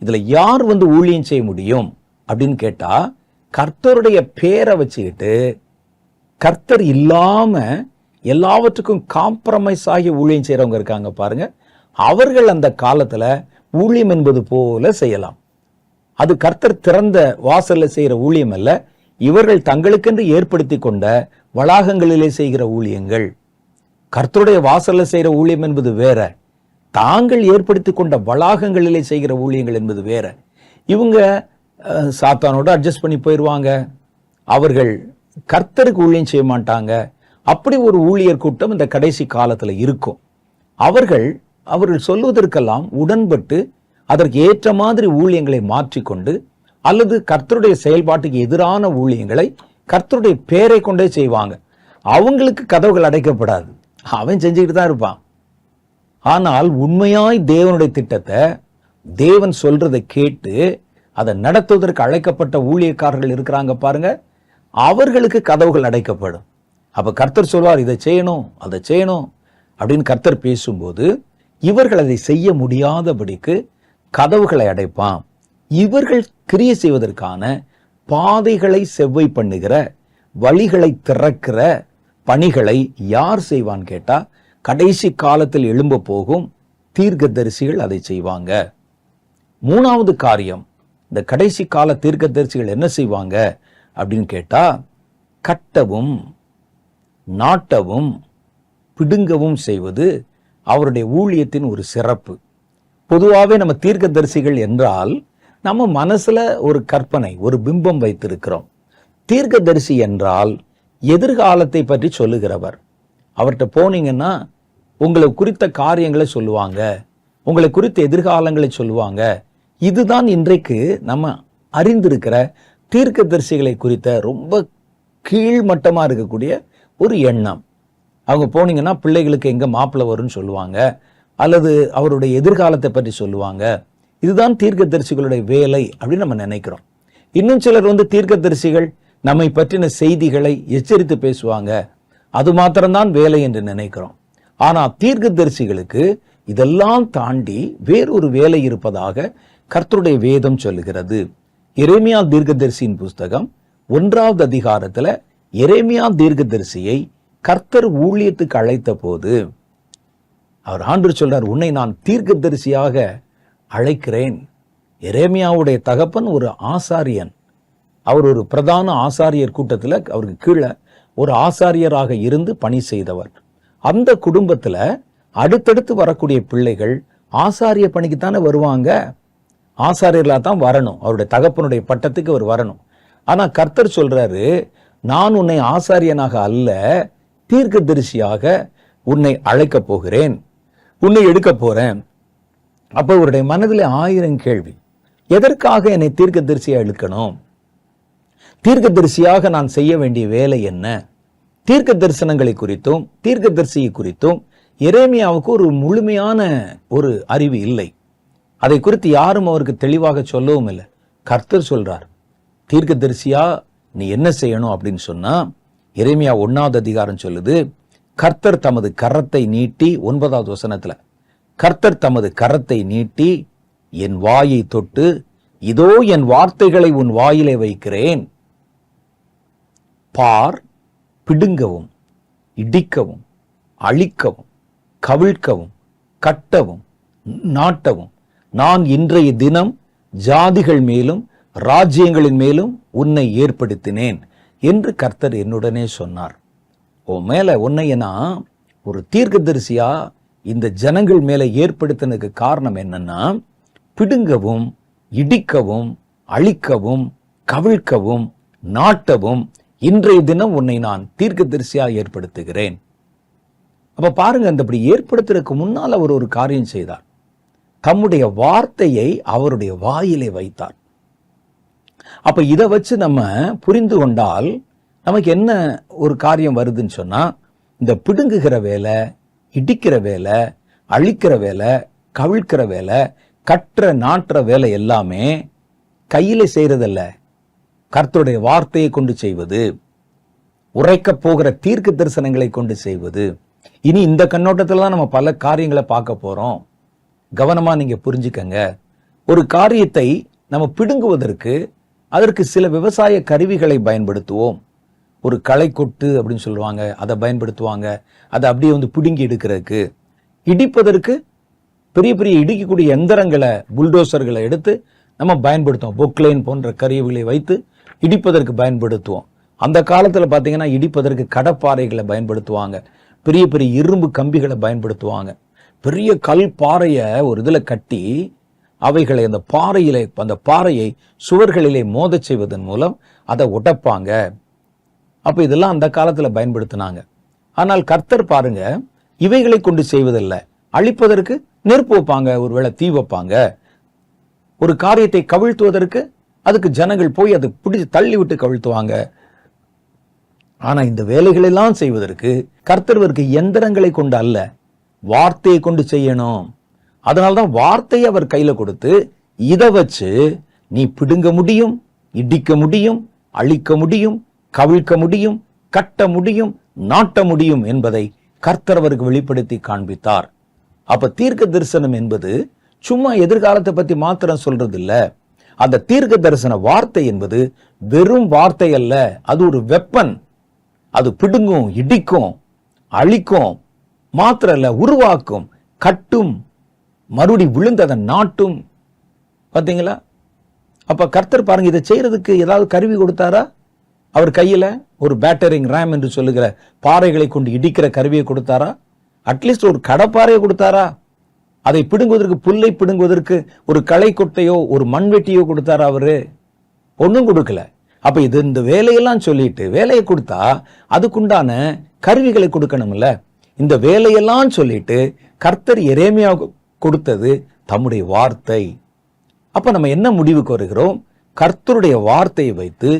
இதுல யார் ஊழியம் செய்ய முடியும் அப்படின்னு கேட்டா, கர்த்தருடைய பேரை வச்சுக்கிட்டு கர்த்தர் இல்லாம எல்லாவற்றுக்கும் காம்ப்ரமைஸ் ஆகி ஊழியம் செய்யறவங்க இருக்காங்க பாருங்க, அவர்கள் அந்த காலத்துல ஊழியம் என்பது போல செய்யலாம். அது கர்த்தர் திறந்த வாசல்ல செய்யற ஊழியம் அல்ல, இவர்கள் தங்களுக்கென்று ஏற்படுத்தி கொண்ட வளாகங்களிலே செய்கிற ஊழியங்கள். கர்த்தருடைய வாசல்ல செய்யற ஊழியம் என்பது வேற, தாங்கள் ஏற்படுத்தி கொண்ட வளாகங்களிலே செய்கிற ஊழியங்கள் என்பது வேற. இவங்க சாத்தானோட அட்ஜஸ்ட் பண்ணி போயிடுவாங்க, அவர்கள் கர்த்தருக்கு ஊழியம் செய்ய மாட்டாங்க. அப்படி ஒரு ஊழியர் கூட்டம் இந்த கடைசி காலத்துல இருக்கும். அவர்கள் சொல்வதற்கெல்லாம் உடன்பட்டு அதற்கு ஏற்ற மாதிரி ஊழியங்களை மாற்றிக்கொண்டு அல்லது கர்த்தருடைய செயல்பாட்டுக்கு எதிரான ஊழியங்களை கர்த்தருடைய பேரை கொண்டே செய்வாங்க. அவங்களுக்கு கதவுகள் அடைக்கப்படாது, அவன் செஞ்சுக்கிட்டு தான் இருப்பான். ஆனால் உண்மையாய் தேவனுடைய திட்டத்தை தேவன் சொல்றதை கேட்டு அதை நடத்துவதற்கு அழைக்கப்பட்ட ஊழியக்காரர்கள் இருக்கிறாங்க பாருங்க, அவர்களுக்கு கதவுகள் அடைக்கப்படும். அப்ப கர்த்தர் சொல்வார், இதை செய்யணும், அதை செய்யணும் அப்படின்னு கர்த்தர் பேசும்போது இவர்கள் அதை செய்ய முடியாதபடிக்கு கதவுகளை அடைப்பான். இவர்கள் கிரியை செய்வதற்கான பாதைகளை செவ்வை பண்ணுகிற, வழிகளை திறக்கிற பணிகளை யார் செய்வான் கேட்டா, கடைசி காலத்தில் எழும்ப போகும் தீர்க்கதரிசிகள் அதை செய்வாங்க. மூணாவது காரியம், இந்த கடைசி கால தீர்க்கதரிசிகள் என்ன செய்வாங்க அப்படின்னு கேட்டா, கட்டவும் நாட்டவும் பிடுங்கவும் செய்வது அவருடைய ஊழியத்தின் ஒரு சிறப்பு. பொதுவாகவே நம்ம தீர்க்கதரிசிகள் என்றால் நம்ம மனசுல ஒரு கற்பனை, ஒரு பிம்பம் வைத்திருக்கிறோம். தீர்க்கதரிசி என்றால் எதிர்காலத்தை பற்றி சொல்லுகிறவர். அவர்கிட்ட போனீங்கன்னா உங்களை குறித்த காரியங்களை சொல்லுவாங்க, உங்களை குறித்த எதிர்காலங்களை சொல்லுவாங்க. இதுதான் இன்றைக்கு நம்ம அறிந்திருக்கிற தீர்க்கதரிசிகளை குறித்த ரொம்ப கீழ்மட்டமா இருக்கக்கூடிய ஒரு எண்ணம். அவங்க போனீங்கன்னா பிள்ளைகளுக்கு எங்க மாப்பிள்ளை வரும்னு சொல்லுவாங்க, அல்லது அவருடைய எதிர்காலத்தை பற்றி சொல்லுவாங்க. இதுதான் தீர்க்கதரிசிகளுடைய வேலை அப்படின்னு நம்ம நினைக்கிறோம். இன்னும் சிலர் தீர்க்கதரிசிகள் நம்மை பற்றின செய்திகளை எச்சரித்து பேசுவாங்க, அது மாத்திரம்தான் வேலை என்று நினைக்கிறோம். ஆனா தீர்க்கதரிசிகளுக்கு இதெல்லாம் தாண்டி வேறொரு வேலை இருப்பதாக கர்த்தருடைய வேதம் சொல்லுகிறது. எரேமியா தீர்க்கதரிசியின் புஸ்தகம் 1வது அதிகாரத்துல எரேமியா தீர்க்கதரிசியை கர்த்தர் ஊழியத்துக்கு அழைத்த போது அவர் ஆண்டவர் சொல்றார், உன்னை நான் தீர்க்கதரிசியாக அழைக்கிறேன். எரேமியாவுடைய தகப்பன் ஒரு ஆசாரியன். அவர் ஒரு பிரதான ஆசாரியர் கூட்டத்தில் அவருக்கு கீழே ஒரு ஆசாரியராக இருந்து பணி செய்தவர். அந்த குடும்பத்துல அடுத்தடுத்து வரக்கூடிய பிள்ளைகள் ஆசாரிய பணிக்குத்தானே வருவாங்க, ஆசாரியர்களா தான் வரணும், அவருடைய தகப்பனுடைய பட்டத்துக்கு அவர் வரணும். ஆனா கர்த்தர் சொல்றாரு, நான் உன்னை ஆசாரியனாக அல்ல, தீர்க்கதரிசியாக உன்னை அழைக்க போகிறேன், உன்னை எடுக்க போறேன். அப்ப அவருடைய மனதில் 1000 கேள்வி. எதற்காக என்னை தீர்க்கதரிசியா இழுக்கணும்? தீர்க்கதரிசியாக நான் செய்ய வேண்டிய வேலை என்ன? தீர்க்க தரிசனங்களை குறித்தும் தீர்க்கதரிசியை குறித்தும் எரேமியாவுக்கு ஒரு முழுமையான ஒரு அறிவு இல்லை. அதை குறித்து யாரும் அவருக்கு தெளிவாக சொல்லவும் இல்லை. கர்த்தர் சொல்றார், தீர்க்கதரிசியா நீ என்ன செய்யணும் அப்படின்னு சொன்னா, எரேமியா 1வது அதிகாரம் சொல்லுது, கர்த்தர் தமது கரத்தை நீட்டி, 9வது வசனத்துல, கர்த்தர் தமது கரத்தை நீட்டி என் வாயை தொட்டு, இதோ என் வார்த்தைகளை உன் வாயிலே வைக்கிறேன், பார், பிடுங்கவும் இடிக்கவும் அழிக்கவும் கவிழ்க்கவும் கட்டவும் நாட்டவும் நான் இன்றைய தினம் ஜாதிகள் மேலும் ராஜ்யங்களின் மேலும் உன்னை ஏற்படுத்தினேன் என்று கர்த்தர் என்னுடனே சொன்னார். உன் மேல உன்னை நான் ஒரு தீர்க்கதரிசியா இந்த ஜனங்கள் மேல ஏற்படுத்தினதுக்கு காரணம் என்னன்னா, பிடுங்கவும் இடிக்கவும் அழிக்கவும் கவிழ்க்கவும் நாட்டவும் இன்றைய தினம் உன்னை நான் தீர்க்கதரிசியா ஏற்படுத்துகிறேன். அப்ப பாருங்க, அந்த இப்படி ஏற்படுத்துறதுக்கு முன்னால் அவர் ஒரு காரியம் செய்தார். தம்முடைய வார்த்தையை அவருடைய வாயிலே வைத்தார். அப்ப இதை வச்சு நம்ம புரிந்து கொண்டால் நமக்கு என்ன ஒரு காரியம் வருதுன்னு சொன்னா, இந்த பிடுங்குகிற வேலை, இடிக்கிற வேலை, அழிக்கிற வேலை, கவிழ்க்கிற வேலை, கற்ற நாட்டுற வேலை எல்லாமே கையில செய்யறதல்ல, கர்த்தருடைய வார்த்தையை கொண்டு செய்வது, உரைக்க போகிற தீர்க்க தரிசனங்களை கொண்டு செய்வது. இனி இந்த கண்ணோட்டத்துல தான் நம்ம பல காரியங்களை பார்க்க போறோம். கவனமா நீங்க புரிஞ்சுக்கங்க. ஒரு காரியத்தை நம்ம பிடுங்குவதற்கு அதற்கு சில விவசாய கருவிகளை பயன்படுத்துவோம். ஒரு களை கொட்டு அப்படின்னு சொல்லுவாங்க, அதை பயன்படுத்துவாங்க. அதை அப்படியே பிடுங்கி எடுக்கிறதுக்கு. இடிப்பதற்கு பெரிய பெரிய இடிக்கக்கூடிய எந்திரங்களை, புல்டோசர்களை எடுத்து நம்ம பயன்படுத்துவோம். பொக்லைன் போன்ற கருவிகளை வைத்து இடிப்பதற்கு பயன்படுத்துவோம். அந்த காலத்துல பாத்தீங்கன்னா இடிப்பதற்கு கடப்பாறைகளை பயன்படுத்துவாங்க, பெரிய பெரிய இரும்பு கம்பிகளை பயன்படுத்துவாங்க. பெரிய கல் பாறைய ஒரு இதுல கட்டி அவைகளை அந்த பாறையை சுவர்களிலே மோத செய்வதன் மூலம் அதை உடைப்பாங்க. அப்ப இதெல்லாம் அந்த காலத்துல பயன்படுத்தினாங்க. ஆனால் கர்த்தர் பாருங்க, இவைகளை கொண்டு செய்வதில்லை. அழிப்பதற்கு நெருப்பு வைப்பாங்க, ஒருவேளை தீ வைப்பாங்க. ஒரு காரியத்தை கவிழ்த்துவதற்கு அதுக்கு ஜனங்கள் போய் அதை பிடிச்சு தள்ளி விட்டு கவிழ்த்துவாங்க. ஆனா இந்த வேலைகள் எல்லாம் செய்வதற்கு கர்த்தருக்கு எந்திரங்களை கொண்டு அல்ல, வார்த்தையை கொண்டு செய்யணும். அதனால்தான் வார்த்தையை அவர் கையில கொடுத்து, இதை வச்சு நீ பிடுங்க முடியும், இடிக்க முடியும், அழிக்க முடியும், கவிழ்க்க முடியும், கட்ட முடியும், நாட்ட முடியும் என்பதை கர்த்தர் அவருக்கு வெளிப்படுத்தி காண்பித்தார். அப்ப தீர்க்க தரிசனம் என்பது சும்மா எதிர்காலத்தை பத்தி மாத்திரம் சொல்றது இல்ல. அந்த தீர்க்க தரிசன வார்த்தை என்பது வெறும் வார்த்தை அல்ல, அது ஒரு வெப்பன். அது பிடுங்கும், இடிக்கும், அழிக்கும், மாத்திரம் இல்ல, உருவாக்கும், கட்டும், மறுபடி விழுந்ததை நாட்டும். பாத்தீங்களா? அப்ப கர்த்தர் பாருங்க, இதை செய்யறதுக்கு ஏதாவது கருவி கொடுத்தாரா? அவர் கையில ஒரு பேட்டரிங் ரேம் என்று சொல்லுகிற பாறைகளை கொண்டு இடிக்கிற கருவியை கொடுத்தாரா? அட்லீஸ்ட் ஒரு கடப்பாறையை கொடுத்தாரா? அதை பிடுங்குவதற்கு, புல்லை பிடுங்குவதற்கு ஒரு களை கொட்டையோ ஒரு மண்வெட்டியோ கொடுத்தாரா? அவரு ஒன்னும் கொடுக்கல. அப்ப இது இந்த வேலையெல்லாம் சொல்லிட்டு, வேலையை கொடுத்தா அதுக்குண்டான கருவிகளை கொடுக்கணும்ல. இந்த வேலையெல்லாம் சொல்லிட்டு கர்த்தர் எரேமியா கொடுத்தது தம்முடைய வார்த்தை. அப்ப நம்ம என்ன முடிவுக்கு வருகிறோம்? கர்த்தருடைய வார்த்தையை வைத்து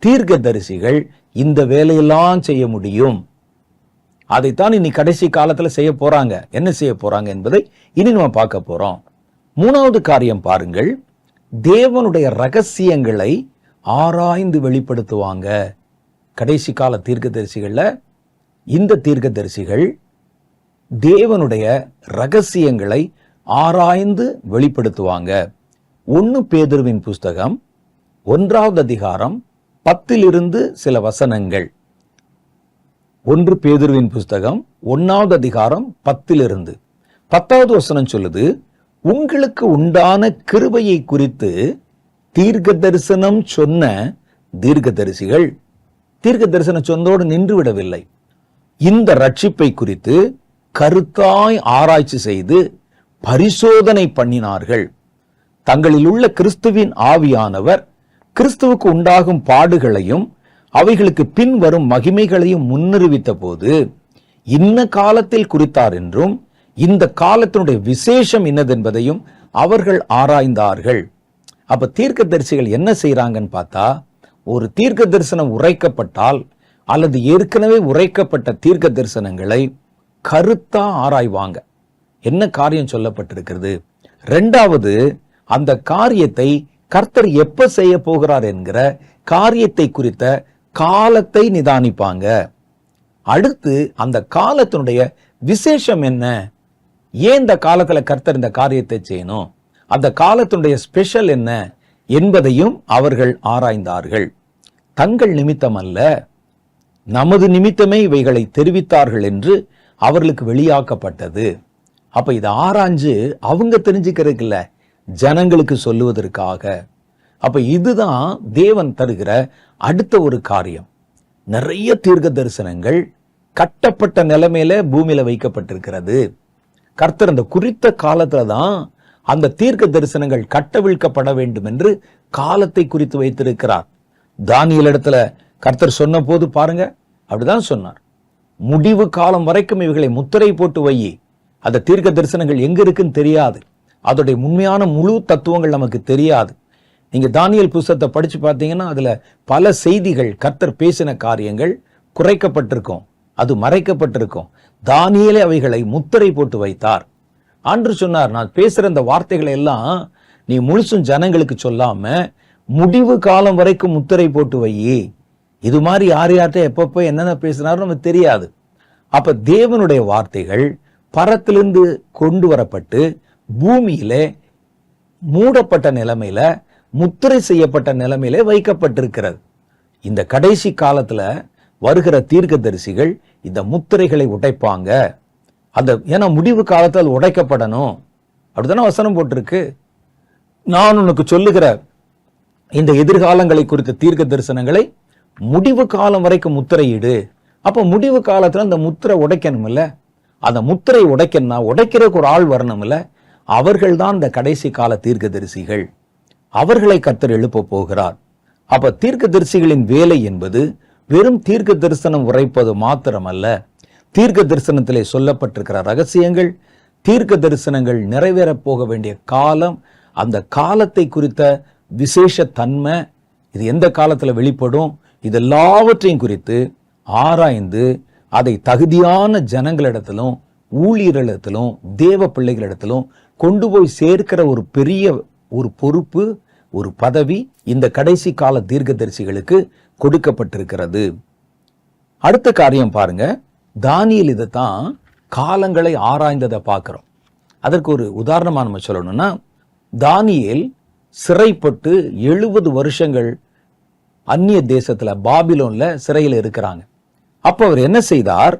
தீர்க்கதரிசிகள் இந்த வேலையெல்லாம் செய்ய முடியும். அதைத்தான் இனி கடைசி காலத்துல செய்ய போறாங்க. என்ன செய்ய போறாங்க என்பதை இனி நம்ம பார்க்க போறோம். மூணாவது காரியம் பாருங்கள், தேவனுடைய ரகசியங்களை ஆராய்ந்து வெளிப்படுத்துவாங்க. கடைசி கால தீர்க்கதரிசிகள்ல இந்த தீர்க்கதரிசிகள் தேவனுடைய ரகசியங்களை ஆராய்ந்து வெளிப்படுத்துவாங்க. 1 பேதுருவின் புஸ்தகம் 1வது அதிகாரம் 10 சில வசனங்கள். 1 பேதுருவின் புஸ்தகம் 1வது அதிகாரம் 10 10வது வசனம் சொல்லுது, உங்களுக்கு உண்டான கிருபையை குறித்து தீர்க்க தரிசனம் சொன்ன தீர்க்கதரிசிகள் தீர்க்க தரிசனம் சொன்னோடு நின்று விடவில்லை. இந்த ரட்சிப்பை குறித்து கருத்தாய் ஆராய்ச்சி செய்து பரிசோதனை பண்ணினார்கள். தங்களில் உள்ள கிறிஸ்துவின் ஆவியானவர் கிறிஸ்துவுக்கு உண்டாகும் பாடுகளையும் அவைகளுக்கு பின் வரும் மகிமைகளையும் முன்னறிவித்த போது இன்ன காலத்தில் குறித்தார் என்றும் இந்த காலத்தினுடைய விசேஷம் இன்னதென்பதையும் அவர்கள் ஆராய்ந்தார்கள். அப்ப தீர்க்கதரிசிகள் என்ன செய்யறாங்கன்னு பார்த்தா, ஒரு தீர்க்க தரிசனம் உரைக்கப்பட்டால் அல்லது ஏற்கனவே உரைக்கப்பட்ட தீர்க்க தரிசனங்களை கருத்தா ஆராய்வாங்க. என்ன காரியம் சொல்லப்பட்டிருக்கிறது, இரண்டாவது அந்த காரியத்தை கர்த்தர் எப்ப செய்ய போகிறார் என்கிற காரியத்தை குறித்த காலத்தை நிதானிப்பாங்க. அடுத்து அந்த காலத்தினுடைய விசேஷம் என்ன, ஏன் இந்த காலத்துல கர்த்தர் இந்த காரியத்தை செய்யணும், அந்த காலத்தினுடைய ஸ்பெஷல் என்ன என்பதையும் அவர்கள் ஆராய்ந்தார்கள். தங்கள் நிமித்தம் அல்ல, நமது நிமித்தமே இவைகளை தெரிவித்தார்கள் என்று அவர்களுக்கு வெளியாக்கப்பட்டது. அப்ப இதை ஆராய்ஞ்சு அவங்க தெரிஞ்சுக்கிறதுக்கு இல்ல, ஜனங்களுக்கு சொல்லுவதற்காக. அப்ப இதுதான் தேவன் தருகிற அடுத்த ஒரு காரியம். நிறைய தீர்க்க தரிசனங்கள் கட்டப்பட்ட நிலைமையில பூமியில வைக்கப்பட்டிருக்கிறது. கர்த்தர் அந்த குறித்த காலத்துல தான் அந்த தீர்க்க தரிசனங்கள் கட்டவிழ்க்கப்பட வேண்டும் என்று காலத்தை குறித்து வைத்திருக்கிறார். தானியேல் இடத்துல கர்த்தர் சொன்ன போது பாருங்க, அப்படிதான் சொன்னார், முடிவு காலம் வரைக்கும் இவைகளை முத்திரை போட்டு வை. அந்த தீர்க்க தரிசனங்கள் எங்க இருக்குன்னு தெரியாது, அதோடைய உண்மையான முழு தத்துவங்கள் நமக்கு தெரியாது. நீங்க தானியேல் புஸ்தகத்தை படிச்சு பார்த்தீங்கன்னா அதுல பல செய்திகள், கர்த்தர் பேசின காரியங்கள் குறைக்கப்பட்டிருக்கும், அது மறைக்கப்பட்டிருக்கும். தானியேலே அவைகளை முத்திரை போட்டு வைத்தார். ஆண்டவர் சொன்னார், நான் பேசுற இந்த வார்த்தைகளை எல்லாம் நீ முழுசும் ஜனங்களுக்கு சொல்லாம முடிவு காலம் வரைக்கும் முத்திரை போட்டு வை. இது மாதிரி யார் யார்கிட்ட எப்பப்போ என்னென்ன பேசினாரும் நமக்கு தெரியாது. அப்ப தேவனுடைய வார்த்தைகள் பரத்திலிருந்து கொண்டு வரப்பட்டு பூமியிலே மூடப்பட்ட நிலைமையில, முத்திரை செய்யப்பட்ட நிலைமையில வைக்கப்பட்டிருக்கிறது. இந்த கடைசி காலத்துல வருகிற தீர்க்கதரிசிகள் இந்த முத்திரைகளை உடைப்பாங்க. அந்த ஏன்னா முடிவு காலத்தில் உடைக்கப்படணும், அப்படித்தானே வசனம் போட்டிருக்கு. நான் உனக்கு சொல்லுகிற இந்த எதிர்காலங்களை குறித்த தீர்க்க தரிசனங்களை முடிவு காலம் வரைக்கும் முத்திரையிடு. அப்ப முடிவு காலத்துல அந்த முத்திரை உடைக்கணும் இல்ல, அந்த முத்திரை உடைக்கணும்னா உடைக்கிறதுக்கு ஒரு ஆள் வரணும் இல்ல. அவர்கள் தான் இந்த கடைசி கால தீர்க்கதரிசிகள். அவர்களை கர்த்தர் எழுப்ப போகிறார். அப்ப தீர்க்கதரிசிகளின் வேலை என்பது வெறும் தீர்க்க தரிசனம் உரைப்பது மாத்திரமல்ல, தீர்க்க தரிசனத்திலே சொல்லப்பட்டிருக்கிற ரகசியங்கள், தீர்க்க தரிசனங்கள் நிறைவேற போக வேண்டிய காலம், அந்த காலத்தை குறித்த விசேஷ தன்மை, இது எந்த காலத்துல வெளிப்படும், இதெல்லாவற்றையும் குறித்து ஆராய்ந்து அதை தகுதியான ஜனங்களிடத்திலும் ஊழியர்களிடத்திலும் தேவ பிள்ளைகளிடத்திலும் கொண்டு போய் சேர்க்கிற ஒரு பெரிய ஒரு பொறுப்பு, ஒரு பதவி இந்த கடைசி கால தீர்க்கதரிசிகளுக்கு கொடுக்கப்பட்டிருக்கிறது. அடுத்த காரியம் பாருங்க, தானியேல் இதைத்தான் காலங்களை ஆராய்ந்ததை பார்க்கிறோம். அதற்கு ஒரு உதாரணமா நம்ம சொல்லணும்னா, தானியேல் சிறைப்பட்டு 70 வருஷங்கள் அந்நிய தேசத்துல பாபிலோன்ல சிறையில் இருக்கிறாங்க. அப்ப அவர் என்ன செய்தார்?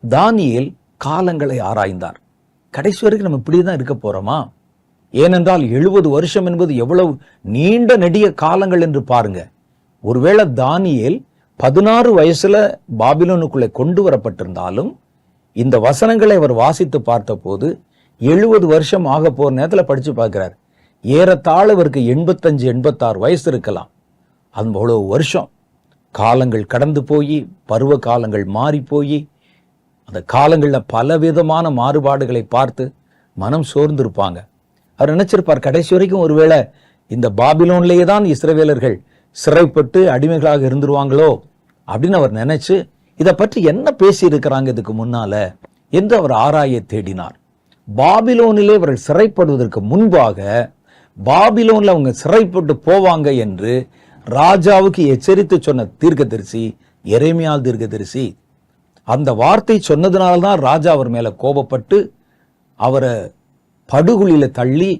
தானியேல் காலங்களை ஆராய்ந்தார். கடைசி வரைக்கும் நம்ம இப்படிதான் இருக்க போறோமா? ஏனென்றால் 70 வருஷம் என்பது எவ்வளவு நீண்ட நெடிய காலங்கள் என்று பாருங்க. ஒருவேளை தானியேல் 16 வயசுல பாபிலோனுக்குள்ளே கொண்டு வரப்பட்டிருந்தாலும் இந்த வசனங்களை அவர் வாசித்து பார்த்த போது 70 வருஷம் ஆக போற நேரத்துல படிச்சு பார்க்கிறார். ஏறத்தாழ இவருக்கு 85-86 வயசு இருக்கலாம். அவ்வளவு வருஷம் காலங்கள் கடந்து போய், பருவ காலங்கள் மாறி போய், அந்த காலங்கள்ல பலவிதமான மாறுபாடுகளை பார்த்து மனம் சோர்ந்திருப்பாங்க. அவர் நினைச்சிருப்பார், கடைசி வரைக்கும் ஒருவேளை இந்த பாபிலோன்லேயே தான் இஸ்ரவேலர்கள் சிறைப்பட்டு அடிமைகளாக இருந்துருவாங்களோ அப்படின்னு அவர் நினைச்சு இதை பற்றி என்ன பேசி இருக்கிறாங்க இதுக்கு முன்னால என்று அவர் ஆராய தேடினார். பாபிலோனிலே அவர்கள் சிறைப்படுவதற்கு முன்பாக பாபிலோன்ல அவங்க சிறைப்பட்டு போவாங்க என்று ராஜாவுக்கு எச்சரித்து சொன்ன தீர்க்கதரிசி எரேமியா தீர்க்கதரிசி. அந்த வார்த்தை சொன்னதுனால்தான் ராஜா அவர் மேல கோபப்பட்டு அவரை படுகுழியில தள்ளி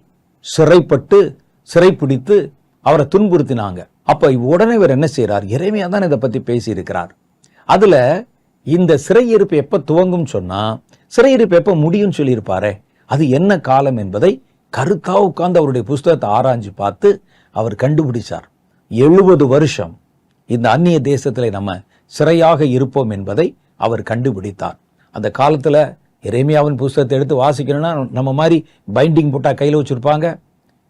சிறைப்பிடித்து அவரை துன்புறுத்தினாங்க. அப்ப உடனே இவர் என்ன செய்யறார்? எரேமியா தான் இதை பத்தி பேசி இருக்கிறார். அதுல இந்த சிறையிருப்பு எப்ப துவங்கும் சொன்னா சிறையிருப்பு எப்ப முடியும் சொல்லியிருப்பாரே, அது என்ன காலம் என்பதை கருத்தா உட்கார்ந்து அவருடைய புஸ்தகத்தை ஆராய்ஞ்சு பார்த்து அவர் கண்டுபிடிச்சார். 70 வருஷம் இந்த அந்நிய தேசத்துல நம்ம சிறையாக இருப்போம் என்பதை அவர் கண்டுபிடித்தார். அந்த காலத்துல எரேமியாவின் புஸ்தகத்தை எடுத்து வாசிக்கணும்னா நம்ம மாதிரி பைண்டிங் போட்டா கையில வச்சிருப்பாங்க.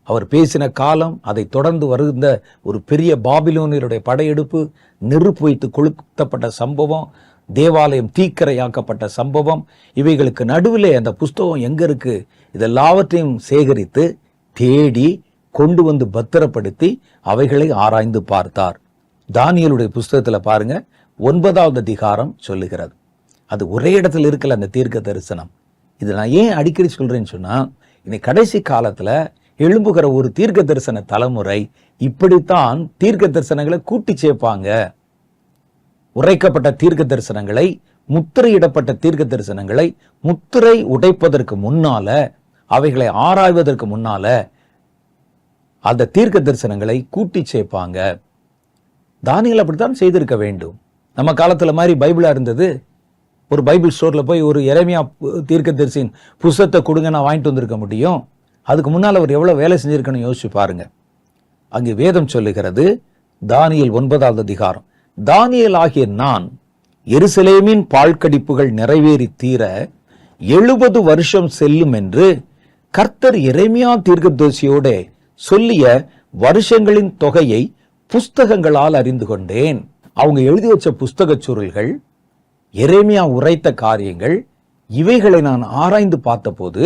அவர் பேசின காலம், அதை தொடர்ந்து வருகின்ற ஒரு பெரிய பாபிலோனியருடைய படையெடுப்பு, நெருப்பு வைத்து கொளுத்தப்பட்ட சம்பவம், தேவாலயம் தீக்கரையாக்கப்பட்ட சம்பவம், இவைகளுக்கு நடுவிலே அந்த புஸ்தகம் எங்க இருக்கு? இதெல்லாவற்றையும் சேகரித்து தேடி கொண்டு வந்து பத்திரப்படுத்தி அவைகளை ஆராய்ந்து பார்த்தார். தானியேலுடைய புஸ்தகத்துல பாருங்க, 9வது அதிகாரம் சொல்லுகிறது. அது ஒரே இடத்துல இருக்கல அந்த தீர்க்க தரிசனம். இது நான் ஏன் அடிக்கடி சொல்றேன்னு சொன்னா, இன்னைக்கு கடைசி காலத்துல எழும்புகிற ஒரு தீர்க்க தரிசன தலைமுறை இப்படித்தான் தீர்க்க தரிசனங்களை கூட்டி சேர்ப்பாங்க. உரைக்கப்பட்ட தீர்க்க தரிசனங்களை, முத்திரையிடப்பட்ட தீர்க்க தரிசனங்களை முத்திரை உடைப்பதற்கு முன்னால, அவைகளை ஆராய்வதற்கு முன்னால அந்த தீர்க்க தரிசனங்களை கூட்டி சேர்ப்பாங்க. தானியேல் அப்படித்தான் செய்திருக்க வேண்டும். நம்ம காலத்துல மாதிரி பைபிளா இருந்தது, ஒரு பைபிள் ஸ்டோர்ல போய் ஒரு எரேமியா தீர்க்கதரிசியின் புஸ்தகத்தை கொடுங்க நான் வாங்கிட்டு வந்திருக்க முடியும்? அதுக்கு முன்னால் அவர் எவ்வளவு வேலை செஞ்சிருக்கணும் யோசிச்சு பாருங்க. அங்கே வேதம் சொல்லுகிறது, தானியேல் 9வது அதிகாரம், தானியேல் ஆகிய நான் எருசலேமின் பாழ்கடிப்புகள் நிறைவேறி தீர 70 வருஷம் செல்லும் என்று கர்த்தர் எரேமியா தீர்க்கதரிசியோட சொல்லிய வருஷங்களின் தொகையை புஸ்தகங்களால் அறிந்து கொண்டேன். அவங்க எழுதி வச்ச புஸ்தக சுருள்கள், எரேமியா உரைத்த காரியங்கள், இவைகளை நான் ஆராய்ந்து பார்த்த போது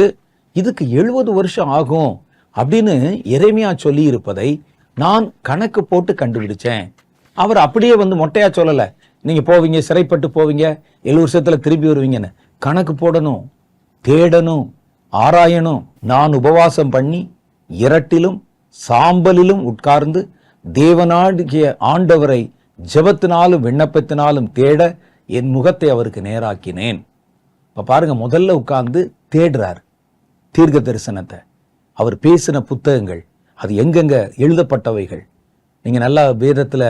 இதுக்கு 70 வருஷம் ஆகும் அப்படின்னு எரேமியா சொல்லி இருப்பதை நான் கணக்கு போட்டு கண்டுபிடிச்சேன். அவர் அப்படியே வந்து மொட்டையா சொல்லல, நீங்க போவீங்க சிறைப்பட்டு போவீங்க 7 வருஷத்துல திரும்பி வருவீங்கன்னு. கணக்கு போடணும், தேடணும், ஆராயணும். நான் உபவாசம் பண்ணி இரட்டிலும் சாம்பலிலும் உட்கார்ந்து தேவனாகிய ஆண்டவரை ஜெபத்தினாலும் விண்ணப்பத்தினாலும் தேட என் முகத்தை அவருக்கு நேராக்கினேன். இப்ப பாருங்க, முதல்ல உட்கார்ந்து தேடுறார் தீர்க்க தரிசனத்தை. அவர் பேசின புத்தகங்கள், அது எங்கெங்க எழுதப்பட்டவைகள். நீங்க நல்லா வேதத்துல